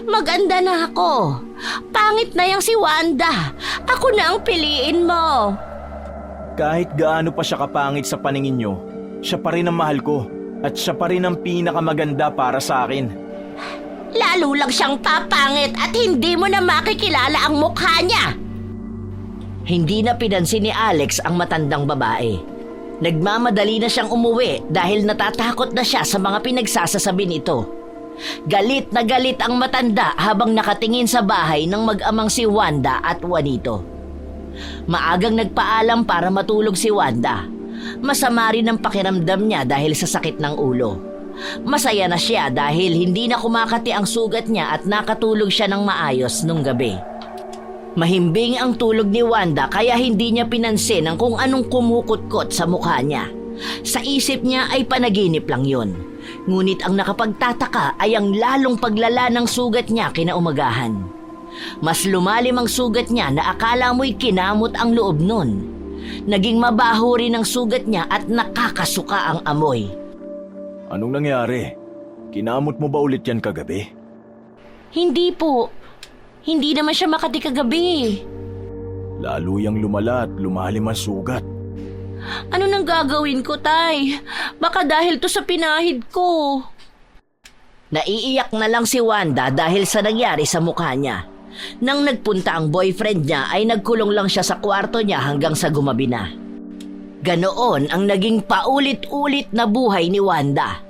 Maganda na ako. Pangit na yang si Wanda. Ako na ang piliin mo. Kahit gaano pa siya kapangit sa paningin nyo, siya pa rin ang mahal ko. At siya pa rin ang pinakamaganda para sa akin. Lalo lang siyang papangit at hindi mo na makikilala ang mukha niya. Hindi na pinansin ni Alex ang matandang babae. Nagmamadali na siyang umuwi dahil natatakot na siya sa mga pinagsasasabi nito. Galit na galit ang matanda habang nakatingin sa bahay ng mag-amang si Wanda at Juanito. Maagang nagpaalam para matulog si Wanda. Masama rin ang pakiramdam niya dahil sa sakit ng ulo. Masaya na siya dahil hindi na kumakati ang sugat niya at nakatulog siya ng maayos nung gabi. Mahimbing ang tulog ni Wanda kaya hindi niya pinansin ang kung anong kumukutkot sa mukha niya. Sa isip niya ay panaginip lang yun. Ngunit ang nakapagtataka ay ang lalong paglala ng sugat niya kinaumagahan. Mas lumalim ang sugat niya na akala mo'y kinamot ang loob nun. Naging mabaho rin ang sugat niya at nakakasuka ang amoy. Anong nangyari? Kinamot mo ba ulit yan kagabi? Hindi po. Hindi naman siya makati kagabi. Lalo yang lumala at lumalim ang sugat. Ano nang gagawin ko, Tay? Baka dahil to sa pinahid ko. Naiiyak na lang si Wanda dahil sa nangyari sa mukha niya. Nang nagpunta ang boyfriend niya ay nagkulong lang siya sa kwarto niya hanggang sa gumabi na. Ganoon ang naging paulit-ulit na buhay ni Wanda.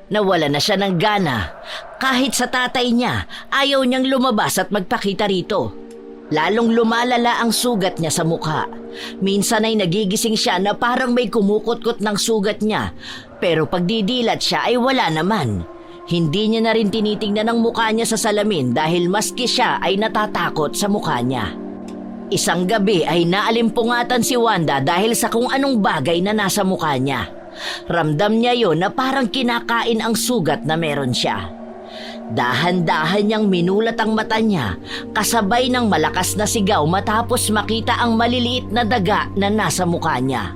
Nawala na siya ng gana. Kahit sa tatay niya, ayaw niyang lumabas at magpakita rito. Lalong lumalala ang sugat niya sa mukha. Minsan ay nagigising siya na parang may kumukutkot ng sugat niya. Pero pagdidilat siya ay wala naman. Hindi niya na rin tinitingnan ang mukha niya sa salamin dahil maski siya ay natatakot sa mukha niya. Isang gabi ay naalimpungatan si Wanda dahil sa kung anong bagay na nasa mukha niya. Ramdam niya yon na parang kinakain ang sugat na meron siya. Dahan-dahan niyang minulat ang mata niya kasabay ng malakas na sigaw matapos makita ang maliliit na daga na nasa mukha niya.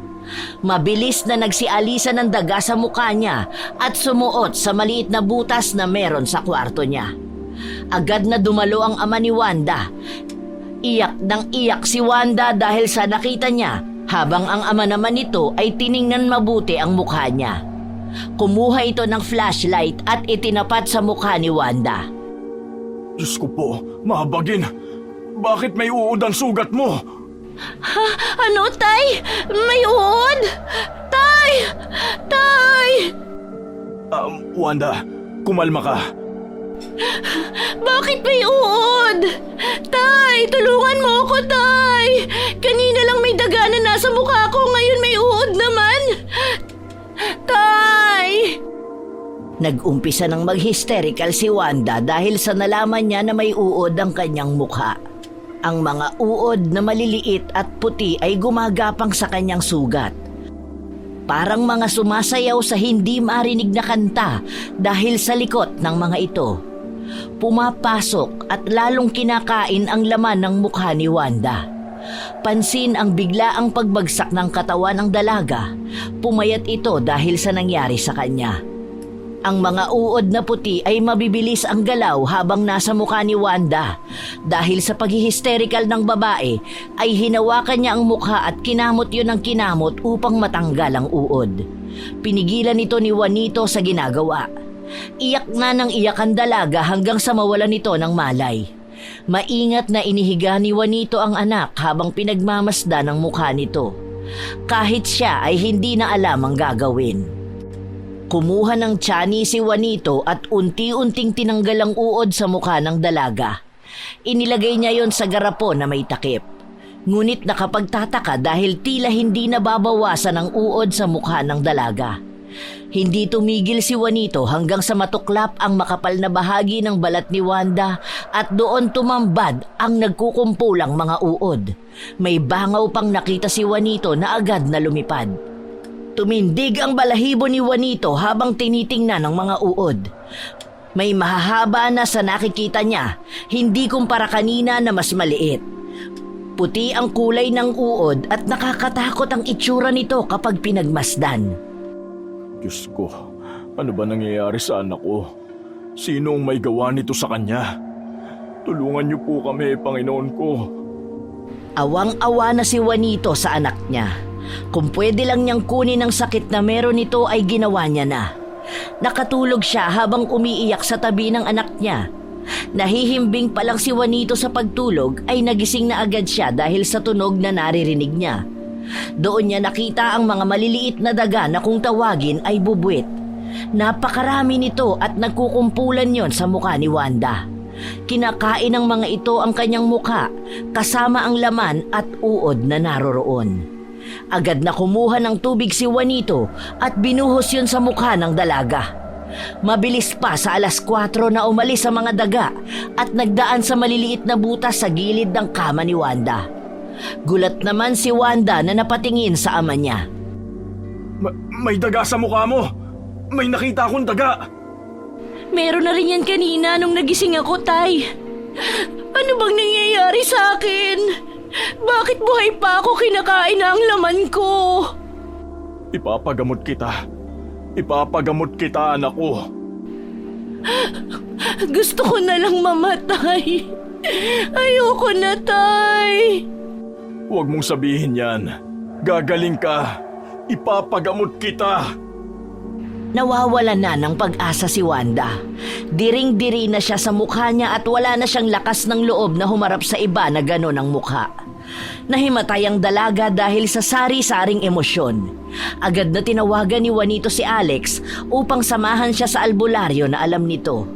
Mabilis na nagsialisa ng daga sa mukha niya at sumuot sa maliit na butas na meron sa kwarto niya. Agad na dumalo ang ama ni Wanda. Iyak ng iyak si Wanda dahil sa nakita niya habang ang ama naman nito ay tiningnan mabuti ang mukha niya. Kumuha ito ng flashlight at itinapat sa mukha ni Wanda. Diyos ko po, mahabagin. Bakit may uod ang sugat mo? Ha? Ano, Tay? May uod? Tay! Tay! Wanda, kumalma ka. Bakit may uod? Tay, tulungan mo ako, Tay! Kanina lang may daga na nasa mukha ko, ngayon may uod naman! Tay! Nag-umpisa ng mag-hysterical si Wanda dahil sa nalaman niya na may uod ang kanyang mukha. Ang mga uod na maliliit at puti ay gumagapang sa kanyang sugat. Parang mga sumasayaw sa hindi marinig na kanta dahil sa likot ng mga ito. Pumapasok at lalong kinakain ang laman ng mukha ni Wanda. Pansin ang biglaang pagbagsak ng katawan ng dalaga. Pumayat ito dahil sa nangyari sa kanya. Ang mga uod na puti ay mabibilis ang galaw habang nasa mukha ni Wanda. Dahil sa paghihisterikal ng babae, ay hinawakan niya ang mukha at kinamot yun ng kinamot upang matanggal ang uod. Pinigilan ito ni Juanito sa ginagawa. Iyak na ng iyak ang dalaga hanggang sa mawalan nito ng malay. Maingat na inihiga ni Juanito ang anak habang pinagmamasdan ang mukha nito. Kahit siya ay hindi na alam ang gagawin. Kumuha ng tiyan si Juanito at unti-unting tinanggal ang uod sa mukha ng dalaga. Inilagay niya yon sa garapon na may takip. Ngunit nakapagtataka dahil tila hindi nababawasan ang uod sa mukha ng dalaga. Hindi tumigil si Juanito hanggang sa matuklap ang makapal na bahagi ng balat ni Wanda at doon tumambad ang nagkukumpulang mga uod. May bangaw pang nakita si Juanito na agad na lumipad. Tumindig ang balahibo ni Juanito habang tinitingnan ng mga uod. May mahahaba na sa nakikita niya, hindi kumpara kanina na mas maliit. Puti ang kulay ng uod at nakakatakot ang itsura nito kapag pinagmasdan. Diyos ko, ano ba nangyayari sa anak ko? Sino ang may gawa nito sa kanya? Tulungan niyo po kami, Panginoon ko. Awang-awa na si Juanito sa anak niya. Kung pwede lang niyang kunin ang sakit na meron nito ay ginawa niya na. Nakatulog siya habang umiiyak sa tabi ng anak niya. Nahihimbing pa lang si Juanito sa pagtulog ay nagising na agad siya dahil sa tunog na naririnig niya. Doon niya nakita ang mga maliliit na daga na kung tawagin ay bubwit. Napakarami nito at nagkukumpulan yon sa mukha ni Wanda. Kinakain ng mga ito ang kanyang mukha kasama ang laman at uod na naroroon. Agad na kumuha ng tubig si Juanito at binuhos yun sa mukha ng dalaga. Mabilis pa sa 4:00 na umalis sa mga daga at nagdaan sa maliliit na butas sa gilid ng kama ni Wanda. Gulat naman si Wanda na napatingin sa ama niya. May daga sa mukha mo! May nakita akong daga! Meron na rin yan kanina nung nagising ako, Tay. Ano bang nangyayari sa akin? Bakit buhay pa ako kinakain na ang laman ko? Ipapagamot kita. Ipapagamot kita, anak ko. Gusto ko na lang mamatay. Ayoko na, Tay. Huwag mong sabihin yan. Gagaling ka. Ipapagamot kita. Nawawalan na ng pag-asa si Wanda. Diring-diri na siya sa mukha niya at wala na siyang lakas ng loob na humarap sa iba na gano'n ang mukha. Nahimatay ang dalaga dahil sa sari-saring emosyon. Agad na tinawagan ni Juanito si Alex upang samahan siya sa albularyo na alam nito.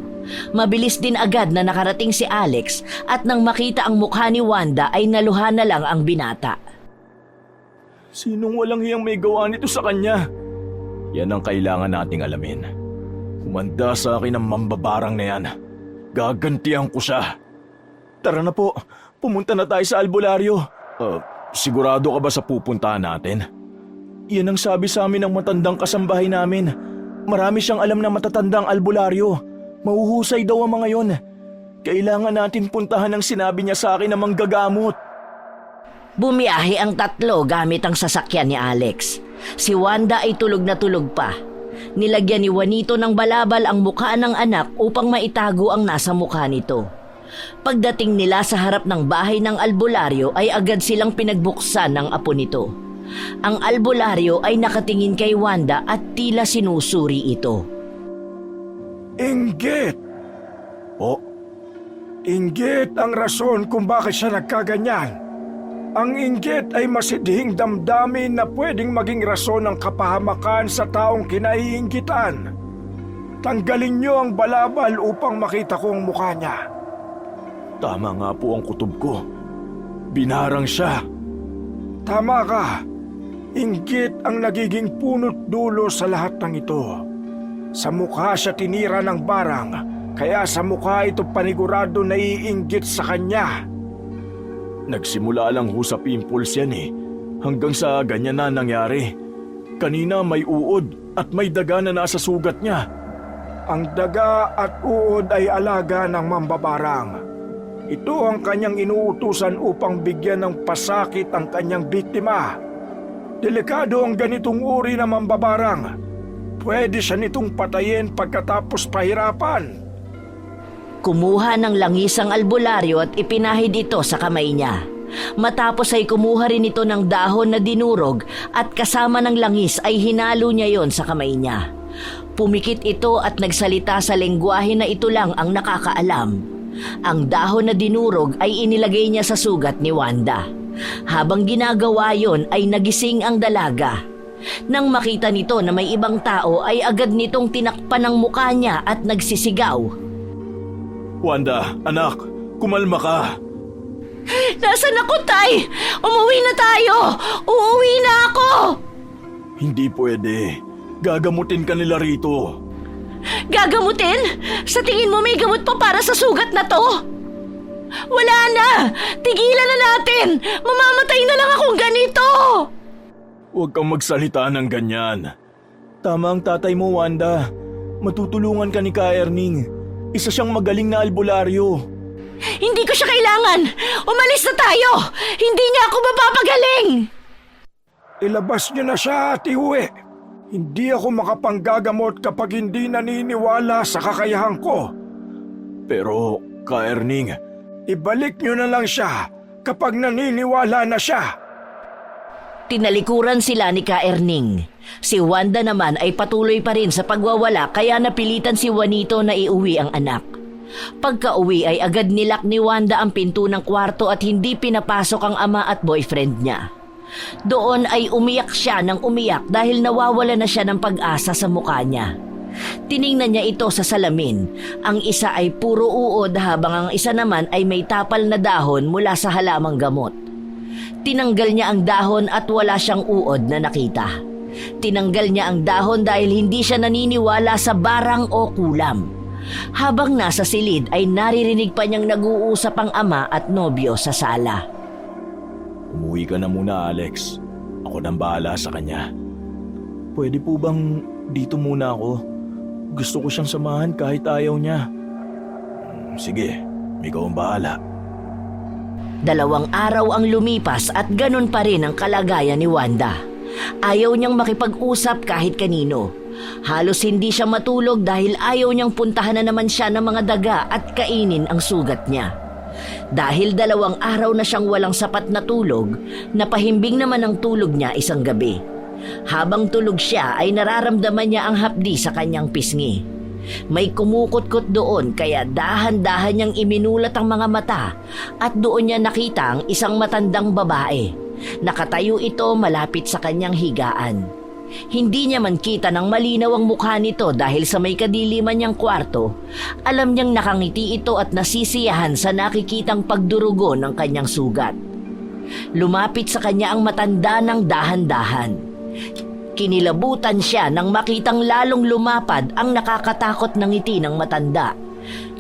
Mabilis din agad na nakarating si Alex at nang makita ang mukha ni Wanda ay naluha na lang ang binata. Sinong walang hiyang may gawa nito sa kanya? Yan ang kailangan nating alamin. Kumanda sa akin ang mambabarang na yan. Gagantihan ko siya. Tara na po, pumunta na tayo sa albularyo. Sigurado ka ba sa pupuntahan natin? Yan ang sabi sa amin ng matandang kasambahay namin. Marami siyang alam na matatandang albularyo. Mahuhusay daw ang mga yon. Kailangan natin puntahan ang sinabi niya sa akin na manggagamot. Bumiyahe ang tatlo gamit ang sasakyan ni Alex. Si Wanda ay tulog na tulog pa. Nilagyan ni Juanito ng balabal ang mukha ng anak upang maitago ang nasa mukha nito. Pagdating nila sa harap ng bahay ng albularyo ay agad silang pinagbuksan ng apo nito. Ang albularyo ay nakatingin kay Wanda at tila sinusuri ito. Inggit! O, inggit ang rason kung bakit siya nagkaganyan. Ang inggit ay masidhing damdamin na pwedeng maging rason ng kapahamakan sa taong kinaiinggitan. Tanggalin niyo ang balabal upang makita ko ang mukha niya. Tama nga po ang kutob ko. Binarang siya. Tama ka. Inggit ang nagiging punot dulo sa lahat ng ito. Sa mukha siya tinira ng barang, kaya sa mukha ito panigurado na iinggit sa kanya. Nagsimula lang ho sa pimples yan eh. Hanggang sa ganyan na nangyari. Kanina may uod at may daga na nasa sugat niya. Ang daga at uod ay alaga ng mambabarang. Ito ang kanyang inuutusan upang bigyan ng pasakit ang kanyang biktima. Delikado ang ganitong uri na mambabarang. Pwede siya nitong patayin pagkatapos pahirapan. Kumuha ng langis ang albularyo at ipinahid ito sa kamay niya. Matapos ay kumuha rin ito ng dahon na dinurog at kasama ng langis ay hinalo niya yon sa kamay niya. Pumikit ito at nagsalita sa lengguwahe na ito lang ang nakakaalam. Ang dahon na dinurog ay inilagay niya sa sugat ni Wanda. Habang ginagawa yon ay nagising ang dalaga. Nang makita nito na may ibang tao ay agad nitong tinakpan ang mukha niya at nagsisigaw. Wanda, anak, kumalma ka. Nasaan ako, Tay? Umuwi na tayo! Uuwi na ako! Hindi pwede. Gagamutin ka nila rito. Gagamutin? Sa tingin mo may gamot pa para sa sugat na to? Wala na! Tigilan na natin! Mamamatay na lang akong ganito! Huwag kang magsalita ng ganyan. Tama ang tatay mo, Wanda. Matutulungan ka ni Ka Erning. Isa siyang magaling na albularyo. Hindi ko siya kailangan! Umalis na tayo! Hindi niya ako mapapagaling! Ilabas niyo na siya at iuwi. Hindi ako makapanggagamot kapag hindi naniniwala sa kakayahan ko. Pero, Ka Erning, Ibalik niyo na lang siya kapag naniniwala na siya. Tinalikuran sila ni Ka Erning. Si Wanda naman ay patuloy pa rin sa pagwawala kaya napilitan si Juanito na iuwi ang anak. Pagka-uwi ay agad nilak ni Wanda ang pinto ng kwarto at hindi pinapasok ang ama at boyfriend niya. Doon ay umiyak siya ng umiyak dahil nawawala na siya ng pag-asa sa mukha niya. Tiningnan niya ito sa salamin. Ang isa ay puro uod habang ang isa naman ay may tapal na dahon mula sa halamang gamot. Tinanggal niya ang dahon at wala siyang uod na nakita. Tinanggal niya ang dahon dahil hindi siya naniniwala sa barang o kulam. Habang nasa silid ay naririnig pa niyang nag-uusap ang ama at nobyo sa sala. Umuwi ka na muna, Alex. Ako nang bahala sa kanya. Pwede po bang dito muna ako? Gusto ko siyang samahan kahit ayaw niya. Sige, ikaw ang bahala. 2 araw ang lumipas at ganun pa rin ang kalagayan ni Wanda. Ayaw niyang makipag-usap kahit kanino. Halos hindi siya matulog dahil ayaw niyang puntahan na naman siya ng mga daga at kainin ang sugat niya. Dahil 2 araw na siyang walang sapat na tulog, napahimbing naman ang tulog niya isang gabi. Habang tulog siya ay nararamdaman niya ang hapdi sa kanyang pisngi. May kumukot-kot doon kaya dahan-dahan niyang iminulat ang mga mata at doon niya nakita ang isang matandang babae. Nakatayo ito malapit sa kanyang higaan. Hindi niya man kita ng malinaw ang mukha nito dahil sa may kadiliman niyang kwarto. Alam niyang nakangiti ito at nasisiyahan sa nakikitang pagdurugo ng kanyang sugat. Lumapit sa kanya ang matanda ng dahan-dahan. Kinilabutan siya nang makitang lalong lumapad ang nakakatakot na ngiti ng matanda.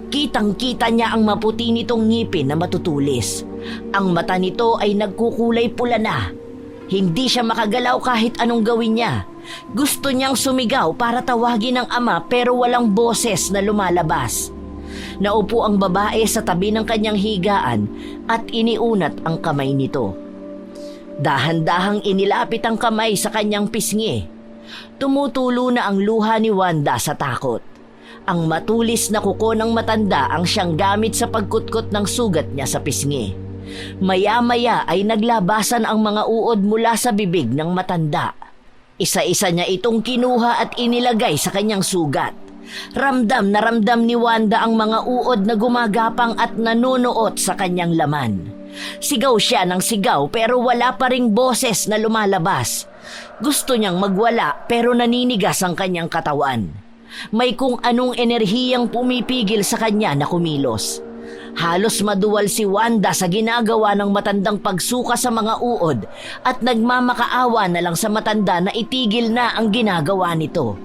Kitang-kita niya ang maputi nitong ngipin na matutulis. Ang mata nito ay nagkukulay pula na. Hindi siya makagalaw kahit anong gawin niya. Gusto niyang sumigaw para tawagin ang ama pero walang boses na lumalabas. Naupo ang babae sa tabi ng kanyang higaan at iniunat ang kamay nito. Dahan-dahang inilapit ang kamay sa kanyang pisngi. Tumutulo na ang luha ni Wanda sa takot. Ang matulis na kuko ng matanda ang siyang gamit sa pagkutkot ng sugat niya sa pisngi. Maya-maya ay naglabasan ang mga uod mula sa bibig ng matanda. Isa-isa niya itong kinuha at inilagay sa kanyang sugat. Ramdam na ramdam ni Wanda ang mga uod na gumagapang at nanunuot sa kanyang laman. Sigaw siya ng sigaw pero wala pa ring boses na lumalabas. Gusto niyang magwala pero naninigas ang kanyang katawan. May kung anong enerhiyang pumipigil sa kanya na kumilos. Halos maduwal si Wanda sa ginagawa ng matandang pagsuka sa mga uod at nagmamakaawa na lang sa matanda na itigil na ang ginagawa nito.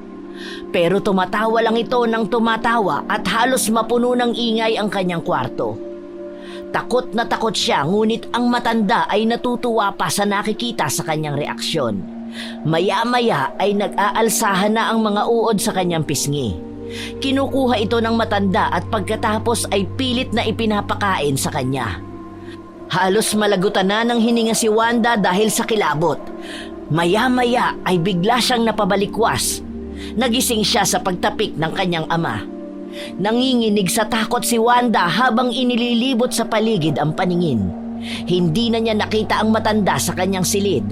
Pero tumatawa lang ito ng tumatawa at halos mapuno ng ingay ang kanyang kwarto. Takot na takot siya ngunit ang matanda ay natutuwa pa sa nakikita sa kanyang reaksyon. Maya-maya ay nag-aalsahan na ang mga uod sa kanyang pisngi. Kinukuha ito ng matanda at pagkatapos ay pilit na ipinapakain sa kanya. Halos malagutan na ng hininga si Wanda dahil sa kilabot. Maya-maya ay bigla siyang napabalikwas. Nagising siya sa pagtapik ng kanyang ama. Nanginginig sa takot si Wanda habang inililibot sa paligid ang paningin. Hindi na niya nakita ang matanda sa kanyang silid.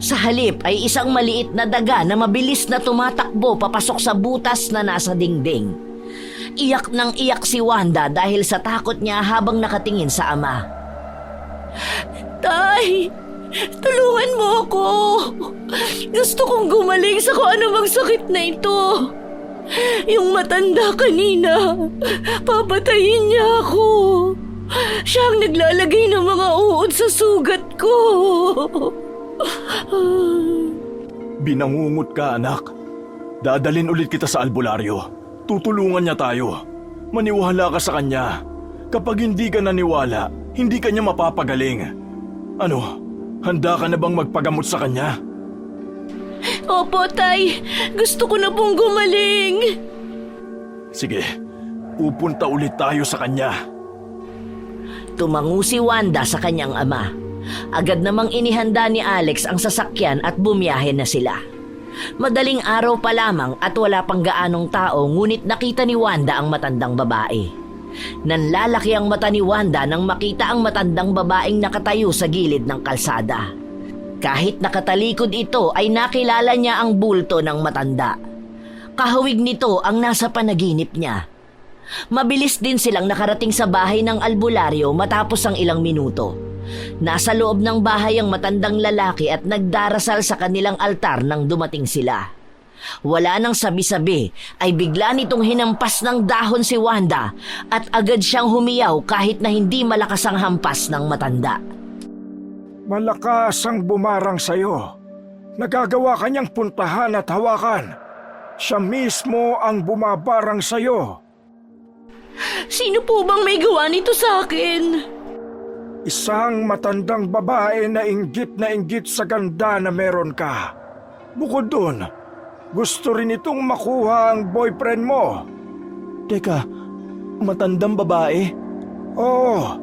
Sa halip ay isang maliit na daga na mabilis na tumatakbo papasok sa butas na nasa dingding. Iyak nang iyak si Wanda dahil sa takot niya habang nakatingin sa ama. Tay! Tulungan mo ako! Gusto kong gumaling sa kung anumang sakit na ito. Yung matanda kanina, papatayin niya ako. Siya ang naglalagay ng mga uod sa sugat ko. Binangungot ka, anak. Dadalin ulit kita sa albularyo. Tutulungan niya tayo. Maniwala ka sa kanya. Kapag hindi ka naniwala, hindi ka niya mapapagaling. Ano, handa ka na bang magpagamot sa kanya? Opo, Tay. Gusto ko na pong gumaling. Sige, pupunta ulit tayo sa kanya. Tumango si Wanda sa kanyang ama. Agad namang inihanda ni Alex ang sasakyan at bumiyahe na sila. Madaling araw pa lamang at wala pang gaanong tao ngunit nakita ni Wanda ang matandang babae. Nanlalaki ang mata ni Wanda nang makita ang matandang babaeng nakatayo sa gilid ng kalsada. Kahit nakatalikod ito ay nakilala niya ang bulto ng matanda. Kahawig nito ang nasa panaginip niya. Mabilis din silang nakarating sa bahay ng albularyo matapos ang ilang minuto. Nasa loob ng bahay ang matandang lalaki at nagdarasal sa kanilang altar nang dumating sila. Wala nang sabi-sabi ay bigla nitong hinampas ng dahon si Wanda at agad siyang humiyaw kahit na hindi malakas ang hampas ng matanda. Malakas ang bumarang sa'yo. Nagagawa kanyang puntahan at hawakan. Siya mismo ang bumabarang sa'yo. Sino po bang may gawa nito sa akin? Isang matandang babae na inggit sa ganda na meron ka. Bukod dun, gusto rin itong makuha ang boyfriend mo. Teka, matandang babae? Oo,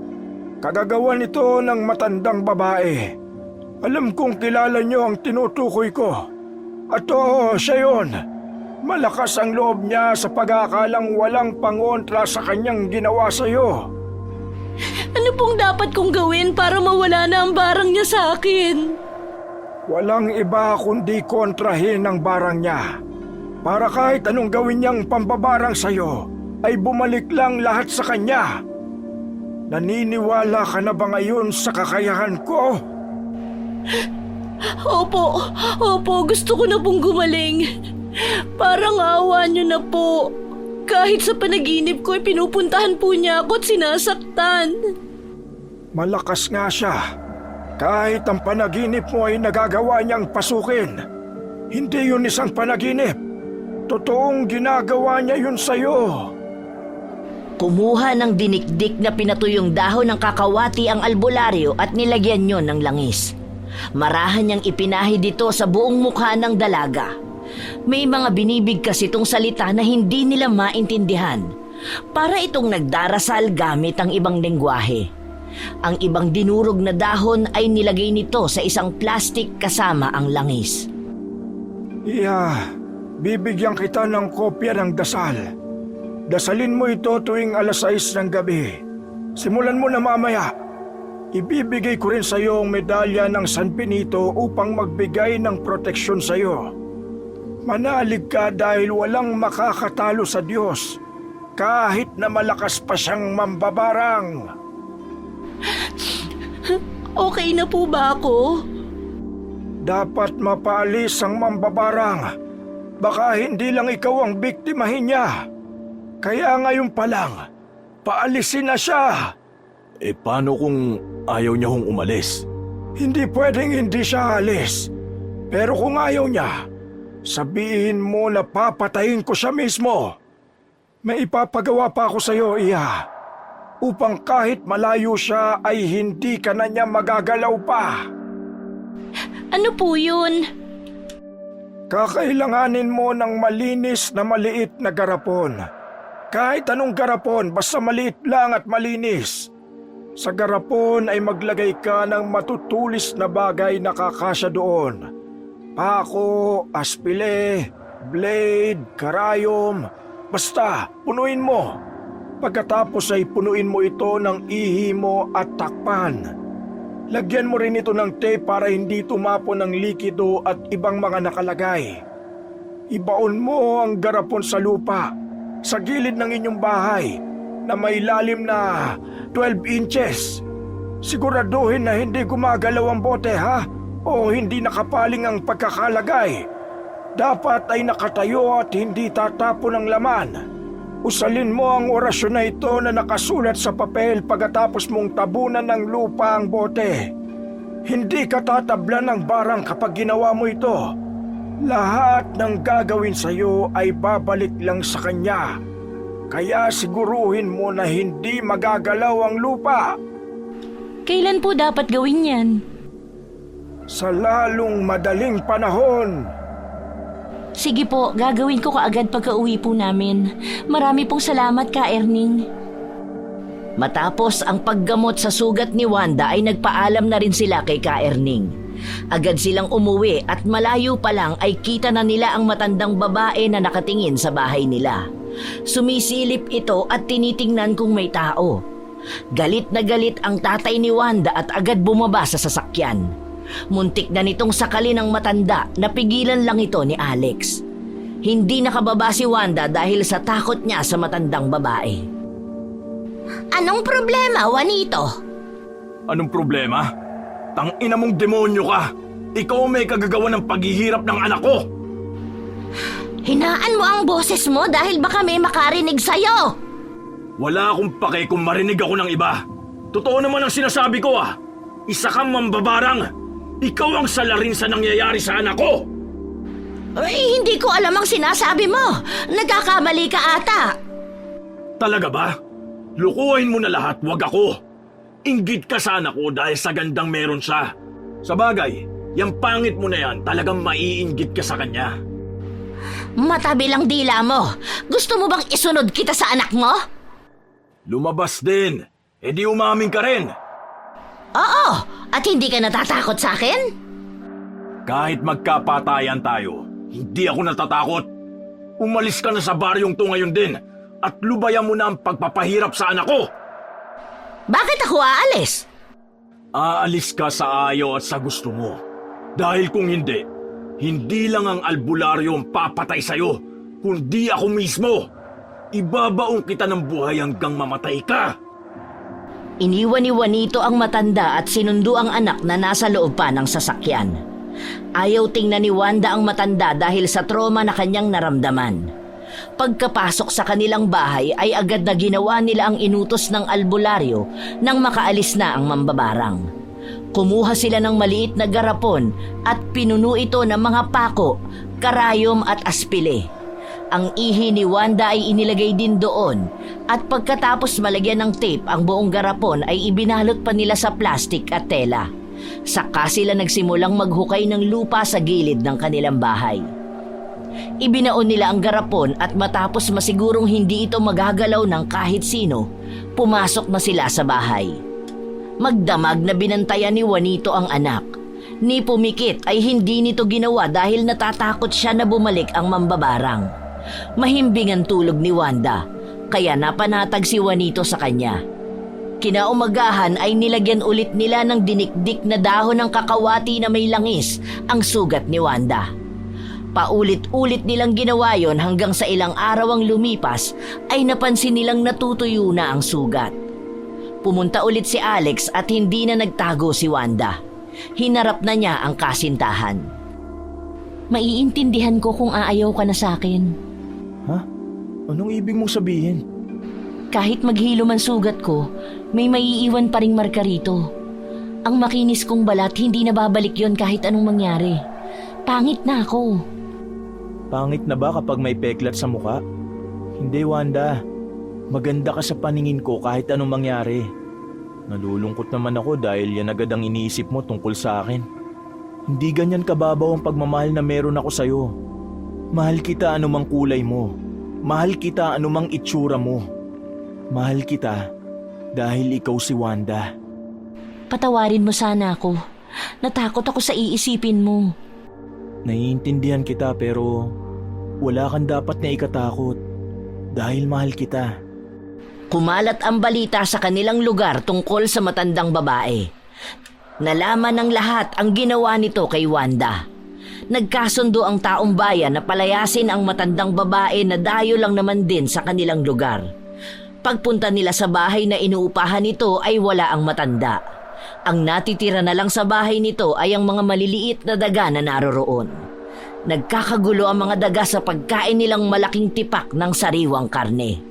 kagagawa nito ng matandang babae. Alam kong kilala niyo ang tinutukoy ko. At oo, siya yun. Malakas ang loob niya sa pag-aakalang walang pangontra sa kanyang ginawa sa'yo. Ano pong dapat kong gawin para mawala na ang barang niya sa akin? Walang iba kundi kontrahin ang barang niya. Para kahit anong gawin niyang pambabarang sa'yo, ay bumalik lang lahat sa kanya. Naniniwala ka na ba ngayon sa kakayahan ko? Opo, gusto ko na pong gumaling. Parang awa niyo na po. Kahit sa panaginip ko ay pinupuntahan po niya ako at sinasaktan. Malakas nga siya. Kahit ang panaginip mo ay nagagawa niyang pasukin. Hindi yun isang panaginip. Totoong ginagawa niya yun sa'yo. Kumuha ng dinikdik na pinatuyong dahon ng kakawati ang albularyo at nilagyan yon ng langis. Marahan niyang ipinahi dito sa buong mukha ng dalaga. May mga binibigkas itong salita na hindi nila maintindihan. Para itong nagdarasal gamit ang ibang lengguwahe. Ang ibang dinurog na dahon ay nilagay nito sa isang plastik kasama ang langis. Bibigyan kita ng kopya ng dasal. Dasalin mo ito tuwing 6:00 ng gabi. Simulan mo na mamaya. Ibibigay ko rin sa iyo ang medalya ng San Benito upang magbigay ng proteksyon sa iyo. Manalig ka dahil walang makakatalo sa Diyos, kahit na malakas pa siyang mambabarang. Okay na po ba ako? Dapat mapaalis ang mambabarang. Baka hindi lang ikaw ang biktimahin niya. Kaya ngayon pa lang, paalisin na siya. Paano kung ayaw niya hong umalis? Hindi pwedeng hindi siya alis. Pero kung ayaw niya, sabihin mo na papatayin ko siya mismo. May ipapagawa pa ako sa iyo, Iya. Upang kahit malayo siya ay hindi ka na niya magagalaw pa. Ano po yun? Kakailanganin mo ng malinis na maliit na garapon. Kahit anong garapon, basta maliit lang at malinis. Sa garapon ay maglagay ka ng matutulis na bagay na kakasya doon. Pako, aspile, blade, karayom, basta punuin mo. Pagkatapos ay punuin mo ito ng ihi mo at takpan. Lagyan mo rin ito ng tape para hindi tumapon ng likido at ibang mga nakalagay. Ibaon mo ang garapon sa lupa, sa gilid ng inyong bahay, na may lalim na 12 inches. Siguraduhin na hindi gumagalaw ang bote, ha? O hindi nakapaling ang pagkakalagay. Dapat ay nakatayo at hindi tatapon ang laman. Usalin mo ang orasyon na ito na nakasulat sa papel pagkatapos mong tabunan ng lupa ang bote. Hindi ka tatablan ng barang kapag ginawa mo ito. Lahat ng gagawin sa iyo ay babalik lang sa kanya. Kaya siguruhin mo na hindi magagalaw ang lupa. Kailan po dapat gawin yan? Sa lalong madaling panahon. Sige po, gagawin ko kaagad pagka-uwi po namin. Marami pong salamat, Ka Erning. Matapos ang paggamot sa sugat ni Wanda ay nagpaalam na rin sila kay Ka Erning. Agad silang umuwi at malayo pa lang ay kita na nila ang matandang babae na nakatingin sa bahay nila. Sumisilip ito at tinitingnan kung may tao. Galit na galit ang tatay ni Wanda at agad bumaba sa sasakyan. Muntik na nitong sakalin ng matanda, napigilan lang ito ni Alex. Hindi nakababa si Wanda dahil sa takot niya sa matandang babae. Anong problema, Juanito? Anong problema? Tangina mong demonyo ka! Ikaw may kagagawa ng paghihirap ng anak ko! Hinaan mo ang boses mo dahil baka may makarinig sa'yo! Wala akong pake kung marinig ako ng iba. Totoo naman ang sinasabi ko ah! Isa kang mambabarang! Ikaw ang salarin sa nangyayari sa anak ko! Ay, hindi ko alam ang sinasabi mo! Nagkakamali ka ata! Talaga ba? Lukuhin mo na lahat, wag ako! Inggit ka sa anak ko dahil sa gandang meron siya. Sa bagay, yung pangit mo na yan, talagang maiinggit ka sa kanya. Matabi lang dila mo! Gusto mo bang isunod kita sa anak mo? Lumabas din! E di umamin ka rin! Oo! At hindi ka natatakot sa akin? Kahit magkapatayan tayo, hindi ako natatakot. Umalis ka na sa baryong to ngayon din at lubayan mo na ang pagpapahirap sa anak ko. Bakit ako aalis? Aalis ka sa ayaw at sa gusto mo. Dahil kung hindi, hindi lang ang albularyo ang papatay sa'yo, kundi ako mismo. Ibabaong kita ng buhay hanggang mamatay ka. Iniwan ni Juanito ang matanda at sinundo ang anak na nasa loob pa ng sasakyan. Ayaw tingnan ni Wanda ang matanda dahil sa trauma na kanyang naramdaman. Pagkapasok sa kanilang bahay ay agad na ginawa nila ang inutos ng albularyo nang makaalis na ang mambabarang. Kumuha sila ng maliit na garapon at pinuno ito ng mga pako, karayom at aspile. Ang ihi ni Wanda ay inilagay din doon at pagkatapos malagyan ng tape ang buong garapon ay ibinalot pa nila sa plastik at tela. Saka sila nagsimulang maghukay ng lupa sa gilid ng kanilang bahay. Ibinaon nila ang garapon at matapos masigurong hindi ito magagalaw ng kahit sino, pumasok na sila sa bahay. Magdamag na binantayan ni Juanito ang anak. Ni pumikit ay hindi nito ginawa dahil natatakot siya na bumalik ang mambabarang. Mahimbing ang tulog ni Wanda, kaya napanatag si Juanito sa kanya. Kinaumagahan ay nilagyan ulit nila ng dinikdik na dahon ng kakawati na may langis ang sugat ni Wanda. Paulit-ulit nilang ginawa yon hanggang sa ilang araw ang lumipas ay napansin nilang natutuyo na ang sugat. Pumunta ulit si Alex at hindi na nagtago si Wanda. Hinarap na niya ang kasintahan. Maiintindihan ko kung aayaw ka na sa akin. Ha? Anong ibig mong sabihin? Kahit maghilo man sugat ko, may maiiwan pa ring marka rito. Ang makinis kong balat, hindi na babalik yon kahit anong mangyari. Pangit na ako. Pangit na ba kapag may peklat sa muka? Hindi, Wanda. Maganda ka sa paningin ko kahit anong mangyari. Nalulungkot naman ako dahil yan agad ang iniisip mo tungkol sa akin. Hindi ganyan kababaw ang pagmamahal na meron ako sa'yo. Mahal kita anumang kulay mo. Mahal kita anumang itsura mo. Mahal kita dahil ikaw si Wanda. Patawarin mo sana ako. Natakot ako sa iisipin mo. Naiintindihan kita pero wala kang dapat na ikatakot dahil mahal kita. Kumalat ang balita sa kanilang lugar tungkol sa matandang babae. Nalaman ng lahat ang ginawa nito kay Wanda. Nagkasundo ang taong bayan na palayasin ang matandang babae na dayo lang naman din sa kanilang lugar. Pagpunta nila sa bahay na inuupahan nito ay wala ang matanda. Ang natitira na lang sa bahay nito ay ang mga maliliit na daga na naroroon. Nagkakagulo ang mga daga sa pagkain nilang malaking tipak ng sariwang karne.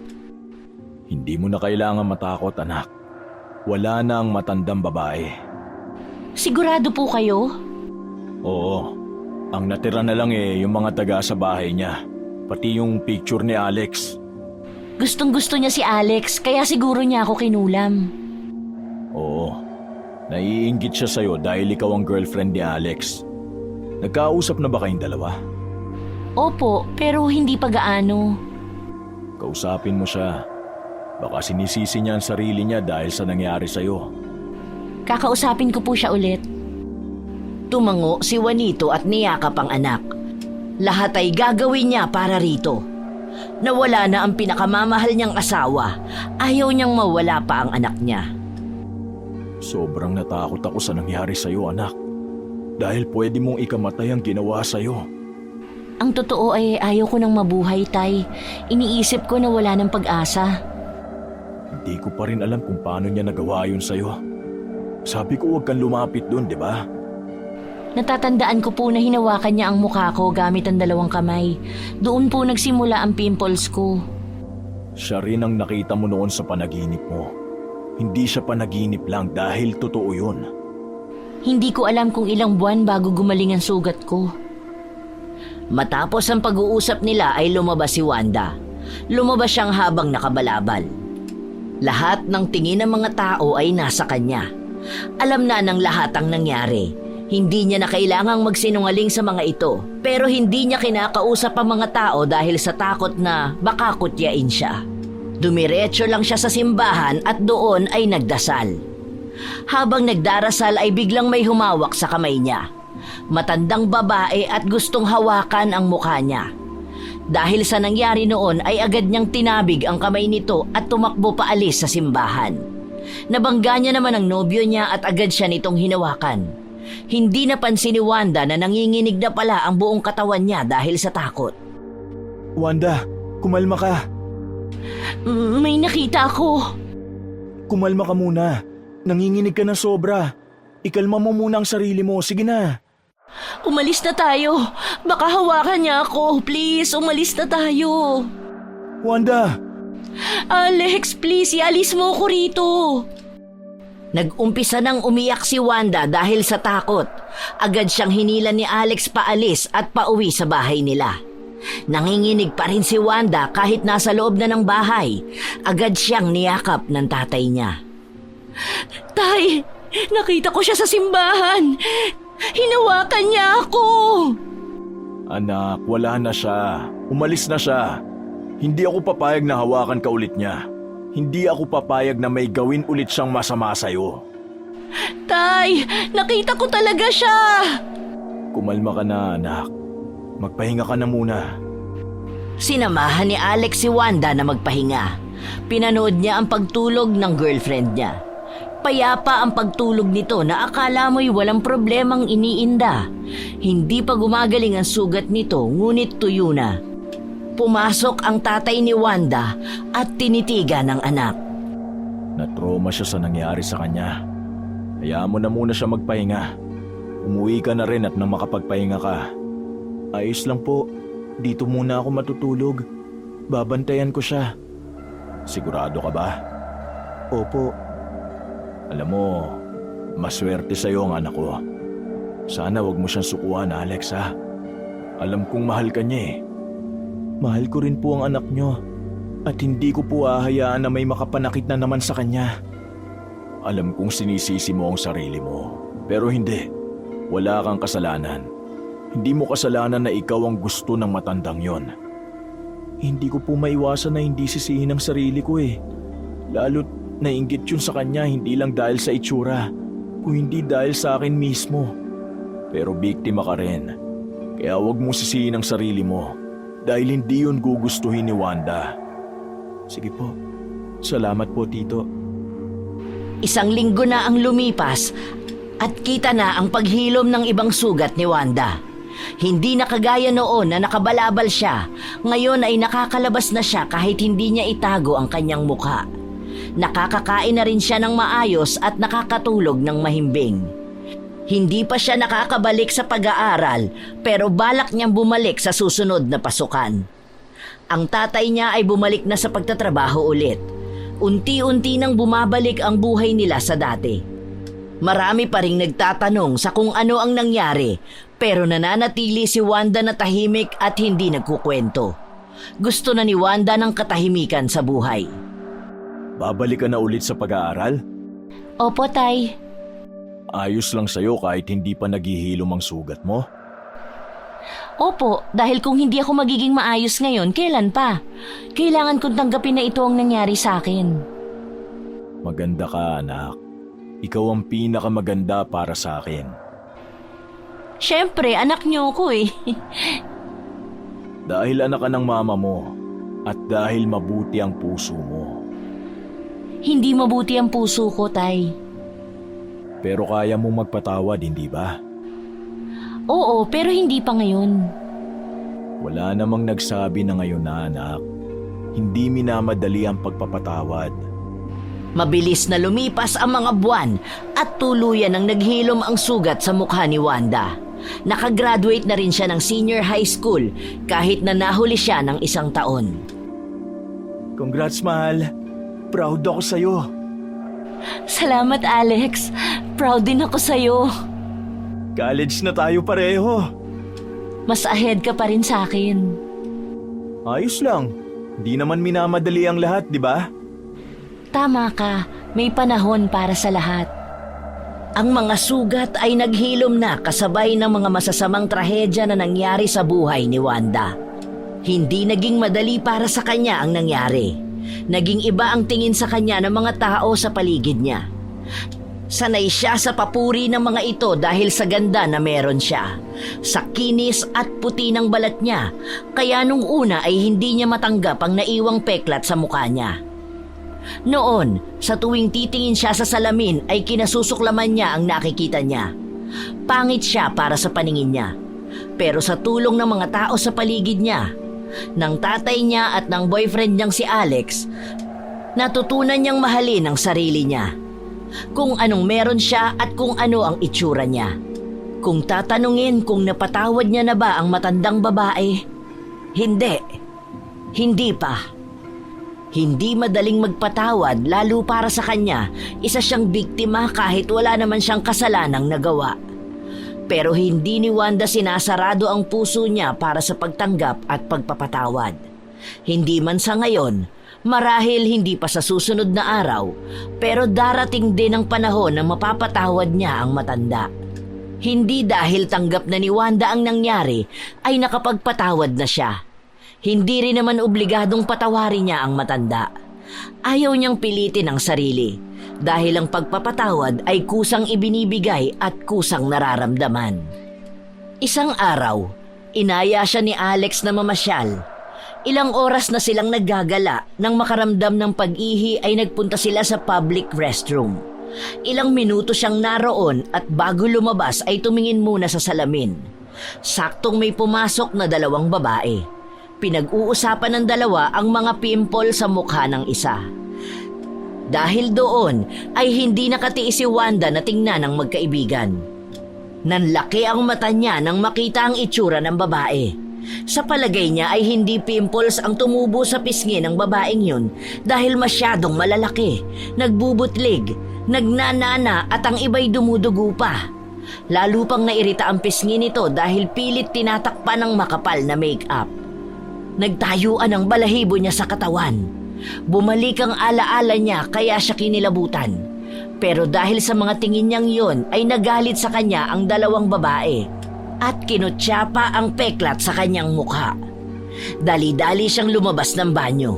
Hindi mo na kailangan matakot, anak. Wala na ang matandang babae. Sigurado po kayo? Oo. Ang natira na lang yung mga daga sa bahay niya. Pati yung picture ni Alex. Gustong-gusto niya si Alex, kaya siguro niya ako kinulam. Oo. Naiinggit siya sa'yo dahil ikaw ang girlfriend ni Alex. Nagkausap na ba kayong dalawa? Opo, pero hindi pa gaano. Kausapin mo siya. Baka sinisisi niya ang sarili niya dahil sa nangyari sa'yo. Kakausapin ko po siya ulit. Tumango si Juanito at niyakap ang anak. Lahat ay gagawin niya para rito. Nawala na ang pinakamamahal niyang asawa. Ayaw niyang mawala pa ang anak niya. Sobrang natakot ako sa nangyari sa'yo, anak. Dahil pwede mong ikamatay ang ginawa sa'yo. Ang totoo ay ayaw ko nang mabuhay, Tay. Iniisip ko na wala ng pag-asa. Hindi ko pa rin alam kung paano niya nagawa yun sa'yo. Sabi ko huwag kang lumapit doon, di ba? Natatandaan ko po na hinawakan niya ang mukha ko gamit ang dalawang kamay. Doon po nagsimula ang pimples ko. Siya rin ang nakita mo noon sa panaginip mo. Hindi siya panaginip lang dahil totoo yun. Hindi ko alam kung ilang buwan bago gumaling ang sugat ko. Matapos ang pag-uusap nila ay lumabas si Wanda. Lumabas siyang habang nakabalabal. Lahat ng tingin ng mga tao ay nasa kanya. Alam na ng lahat ang nangyari. Hindi niya na kailangang magsinungaling sa mga ito, pero hindi niya kinakausap ang mga tao dahil sa takot na baka kutyain siya. Dumiretso lang siya sa simbahan at doon ay nagdasal. Habang nagdarasal ay biglang may humawak sa kamay niya. Matandang babae at gustong hawakan ang mukha niya. Dahil sa nangyari noon ay agad niyang tinabig ang kamay nito at tumakbo paalis sa simbahan. Nabangga niya naman ang nobyo niya at agad siya nitong hinawakan. Hindi napansin ni Wanda na nanginginig na pala ang buong katawan niya dahil sa takot. Wanda, kumalma ka. May nakita ako. Kumalma ka muna. Nanginginig ka na sobra. Ikalma mo muna ang sarili mo. Sige na. Umalis na tayo. Baka hawakan niya ako. Please, umalis na tayo. Wanda! Alex, please, ialis mo ako rito. Nag-umpisa nang umiyak si Wanda dahil sa takot. Agad siyang hinila ni Alex paalis at pauwi sa bahay nila. Nanginginig pa rin si Wanda kahit nasa loob na ng bahay. Agad siyang niyakap ng tatay niya. Tay, nakita ko siya sa simbahan. Hinawakan niya ako. Anak, wala na siya. Umalis na siya. Hindi ako papayag na hawakan ka ulit niya. Hindi ako papayag na may gawin ulit siyang masama sa'yo. Tay, nakita ko talaga siya. Kumalma ka na, anak. Magpahinga ka na muna. Sinamahan ni Alex si Wanda na magpahinga. Pinanood niya ang pagtulog ng girlfriend niya. Payapa ang pagtulog nito na akala mo'y walang problemang iniinda. Hindi pa gumagaling ang sugat nito ngunit tuyo na. Pumasok ang tatay ni Wanda at tinitigan ng anak. Na-trauma siya sa nangyari sa kanya. Hayaan mo na muna siya magpahinga. Umuwi ka na rin at nang makapagpahinga ka. Ayos lang po. Dito muna ako matutulog. Babantayan ko siya. Sigurado ka ba? Opo. Alam mo, maswerte sa'yo ang anak ko. Sana wag mo siyang sukuan, Alex, ha? Alam kong mahal ka niya eh. Mahal ko rin po ang anak niyo. At hindi ko po hahayaan na may makapanakit na naman sa kanya. Alam kong sinisisi mo ang sarili mo. Pero hindi. Wala kang kasalanan. Hindi mo kasalanan na ikaw ang gusto ng matandang yon. Hindi ko po maiwasan na hindi sisihin ang sarili ko eh. Lalo't nainggit yun sa kanya hindi lang dahil sa itsura, kung hindi dahil sa akin mismo. Pero biktima ka rin. Kaya huwag mo sisihin ang sarili mo dahil hindi yun gugustuhin ni Wanda. Sige po. Salamat po, Tito. Isang linggo na ang lumipas at kita na ang paghilom ng ibang sugat ni Wanda. Hindi na kagaya noon na nakabalabal siya. Ngayon ay nakakalabas na siya kahit hindi niya itago ang kanyang mukha. Nakakakain na rin siya ng maayos at nakakatulog ng mahimbing. Hindi pa siya nakakabalik sa pag-aaral pero balak niyang bumalik sa susunod na pasukan. Ang tatay niya ay bumalik na sa pagtatrabaho ulit. Unti-unti nang bumabalik ang buhay nila sa dati. Marami pa ring nagtatanong sa kung ano ang nangyari pero nananatili si Wanda na tahimik at hindi nagkukwento. Gusto na ni Wanda ng katahimikan sa buhay. Babalik ka na ulit sa pag-aaral? Opo, Tay. Ayos lang sa'yo kahit hindi pa naghihilom ang sugat mo? Opo, dahil kung hindi ako magiging maayos ngayon, kailan pa? Kailangan kong tanggapin na ito ang nangyari sa akin. Maganda ka, anak. Ikaw ang pinakamaganda para sa akin. Siyempre, anak niyo ako eh. Dahil anak ka ng mama mo at dahil mabuti ang puso mo. Hindi mabuti ang puso ko, Tay. Pero kaya mong magpatawad, hindi ba? Oo, pero hindi pa ngayon. Wala namang nagsabi na ngayon na, anak. Hindi minamadali ang pagpapatawad. Mabilis na lumipas ang mga buwan at tuluyan ang naghilom ang sugat sa mukha ni Wanda. Nakagraduate na rin siya ng senior high school kahit na nahuli siya ng 1 taon. Congrats, mahal. Proud ako sa'yo. Salamat, Alex. Proud din ako sa'yo. College na tayo pareho. Mas ahead ka pa rin sa akin. Ayos lang. Di naman minamadali ang lahat, di ba? Tama ka. May panahon para sa lahat. Ang mga sugat ay naghilom na kasabay ng mga masasamang trahedya na nangyari sa buhay ni Wanda. Hindi naging madali para sa kanya ang nangyari. Naging iba ang tingin sa kanya ng mga tao sa paligid niya. Sanay siya sa papuri ng mga ito dahil sa ganda na meron siya. Sa kinis at puti ng balat niya, kaya nung una ay hindi niya matanggap ang naiwang peklat sa mukha niya. Noon, sa tuwing titingin siya sa salamin ay kinasusuklaman niya ang nakikita niya. Pangit siya para sa paningin niya. Pero sa tulong ng mga tao sa paligid niya, ng tatay niya at ng boyfriend niyang si Alex, natutunan niyang mahalin ang sarili niya. Kung anong meron siya at kung ano ang itsura niya. Kung tatanungin kung napatawad niya na ba ang matandang babae, hindi. Hindi pa. Hindi madaling magpatawad lalo para sa kanya, isa siyang biktima kahit wala naman siyang kasalanang nagawa. Pero hindi ni Wanda sinasarado ang puso niya para sa pagtanggap at pagpapatawad. Hindi man sa ngayon, marahil hindi pa sa susunod na araw, pero darating din ang panahon na mapapatawad niya ang matanda. Hindi dahil tanggap na ni Wanda ang nangyari ay nakapagpatawad na siya. Hindi rin naman obligadong patawarin niya ang matanda. Ayaw niyang pilitin ang sarili dahil ang pagpapatawad ay kusang ibinibigay at kusang nararamdaman. Isang araw, inaya siya ni Alex na mamasyal. Ilang oras na silang naggagala nang makaramdam ng pag-ihi ay nagpunta sila sa public restroom. Ilang minuto siyang naroon at bago lumabas ay tumingin muna sa salamin. Saktong may pumasok na dalawang babae. Pinag-uusapan ng dalawa ang mga pimple sa mukha ng isa. Dahil doon ay hindi nakatiis si Wanda na tingnan ng magkaibigan. Nanlaki ang mata niya nang makita ang itsura ng babae. Sa palagay niya ay hindi pimples ang tumubo sa pisngi ng babaeng yun dahil masyadong malalaki, nagbubutlig, nagnanana at ang iba'y dumudugo pa. Lalo pang nairita ang pisngi nito dahil pilit tinatakpan ng makapal na make-up. Nagtayuan ang balahibo niya sa katawan. Bumalik ang alaala niya kaya siya kinilabutan. Pero dahil sa mga tingin niyang yun ay nagalit sa kanya ang dalawang babae at kinutya pa ang peklat sa kanyang mukha. Dali-dali siyang lumabas ng banyo.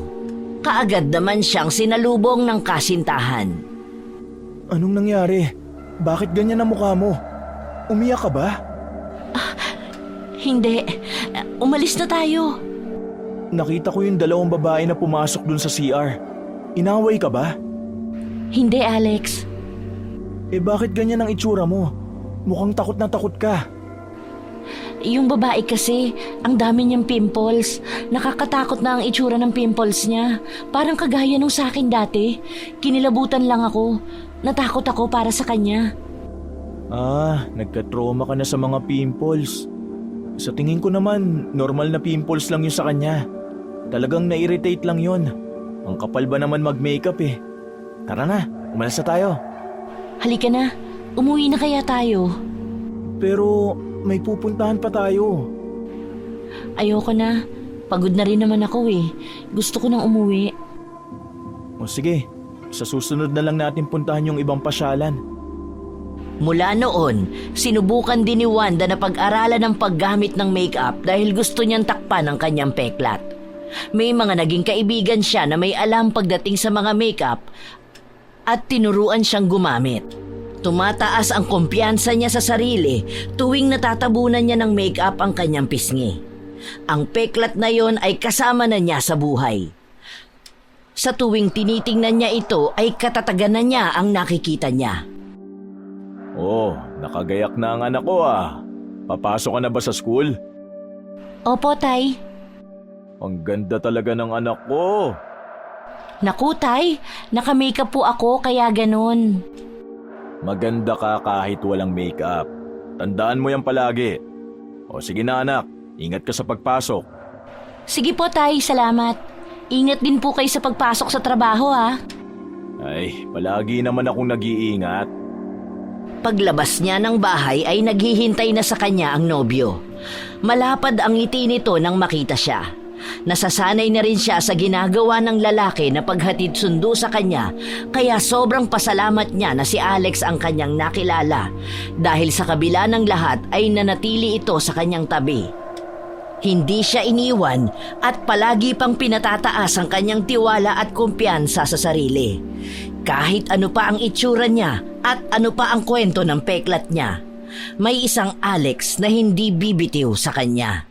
Kaagad naman siyang sinalubong ng kasintahan. Anong nangyari? Bakit ganyan ang mukha mo? Umiyak ka ba? Hindi. Umalis na tayo. Nakita ko yung dalawang babae na pumasok dun sa CR. Inaway ka ba? Hindi, Alex. Bakit ganyan ang itsura mo? Mukhang takot na takot ka. Yung babae kasi, ang dami niyang pimples. Nakakatakot na ang itsura ng pimples niya. Parang kagaya nung sa akin dati. Kinilabutan lang ako. Natakot ako para sa kanya. Nagka-trauma ka na sa mga pimples. Sa tingin ko naman, normal na pimples lang yun sa kanya. Talagang na-irritate lang yun. Ang kapal ba naman mag-makeup eh. Tara na, umalis na tayo. Halika na, umuwi na kaya tayo. Pero may pupuntahan pa tayo. Ayoko na, pagod na rin naman ako eh. Gusto ko nang umuwi. O sige, sa susunod na lang natin puntahan yung ibang pasyalan. Mula noon, sinubukan din ni Wanda na pag-aralan ang paggamit ng makeup dahil gusto niyang takpan ang kanyang peklat. May mga naging kaibigan siya na may alam pagdating sa mga makeup at tinuruan siyang gumamit. Tumataas ang kumpiyansa niya sa sarili tuwing natatabunan niya ng makeup ang kanyang pisngi. Ang peklat na yon ay kasama na niya sa buhay. Sa tuwing tinitingnan niya ito ay katatagan na niya ang nakikita niya. Oh, nakagayak na ang anak ko ah. Papasok ka na ba sa school? Opo, Tay. Ang ganda talaga ng anak ko. Naku, Tay. Naka-makeup po ako kaya ganun. Maganda ka kahit walang makeup. Tandaan mo yan palagi. O sige na anak, ingat ka sa pagpasok. Sige po, Tay. Salamat. Ingat din po kayo sa pagpasok sa trabaho, ha? Ay, palagi naman akong nag-iingat. Paglabas niya ng bahay ay naghihintay na sa kanya ang nobyo. Malapad ang ngiti nito nang makita siya. Nasasanay na rin siya sa ginagawa ng lalaki na paghatid sundo sa kanya, kaya sobrang pasalamat niya na si Alex ang kanyang nakilala dahil sa kabila ng lahat ay nanatili ito sa kanyang tabi. Hindi siya iniwan at palagi pang pinatataas ang kanyang tiwala at kumpiyansa sa sarili. Kahit ano pa ang itsura niya at ano pa ang kwento ng peklat niya, may isang Alex na hindi bibitiw sa kanya.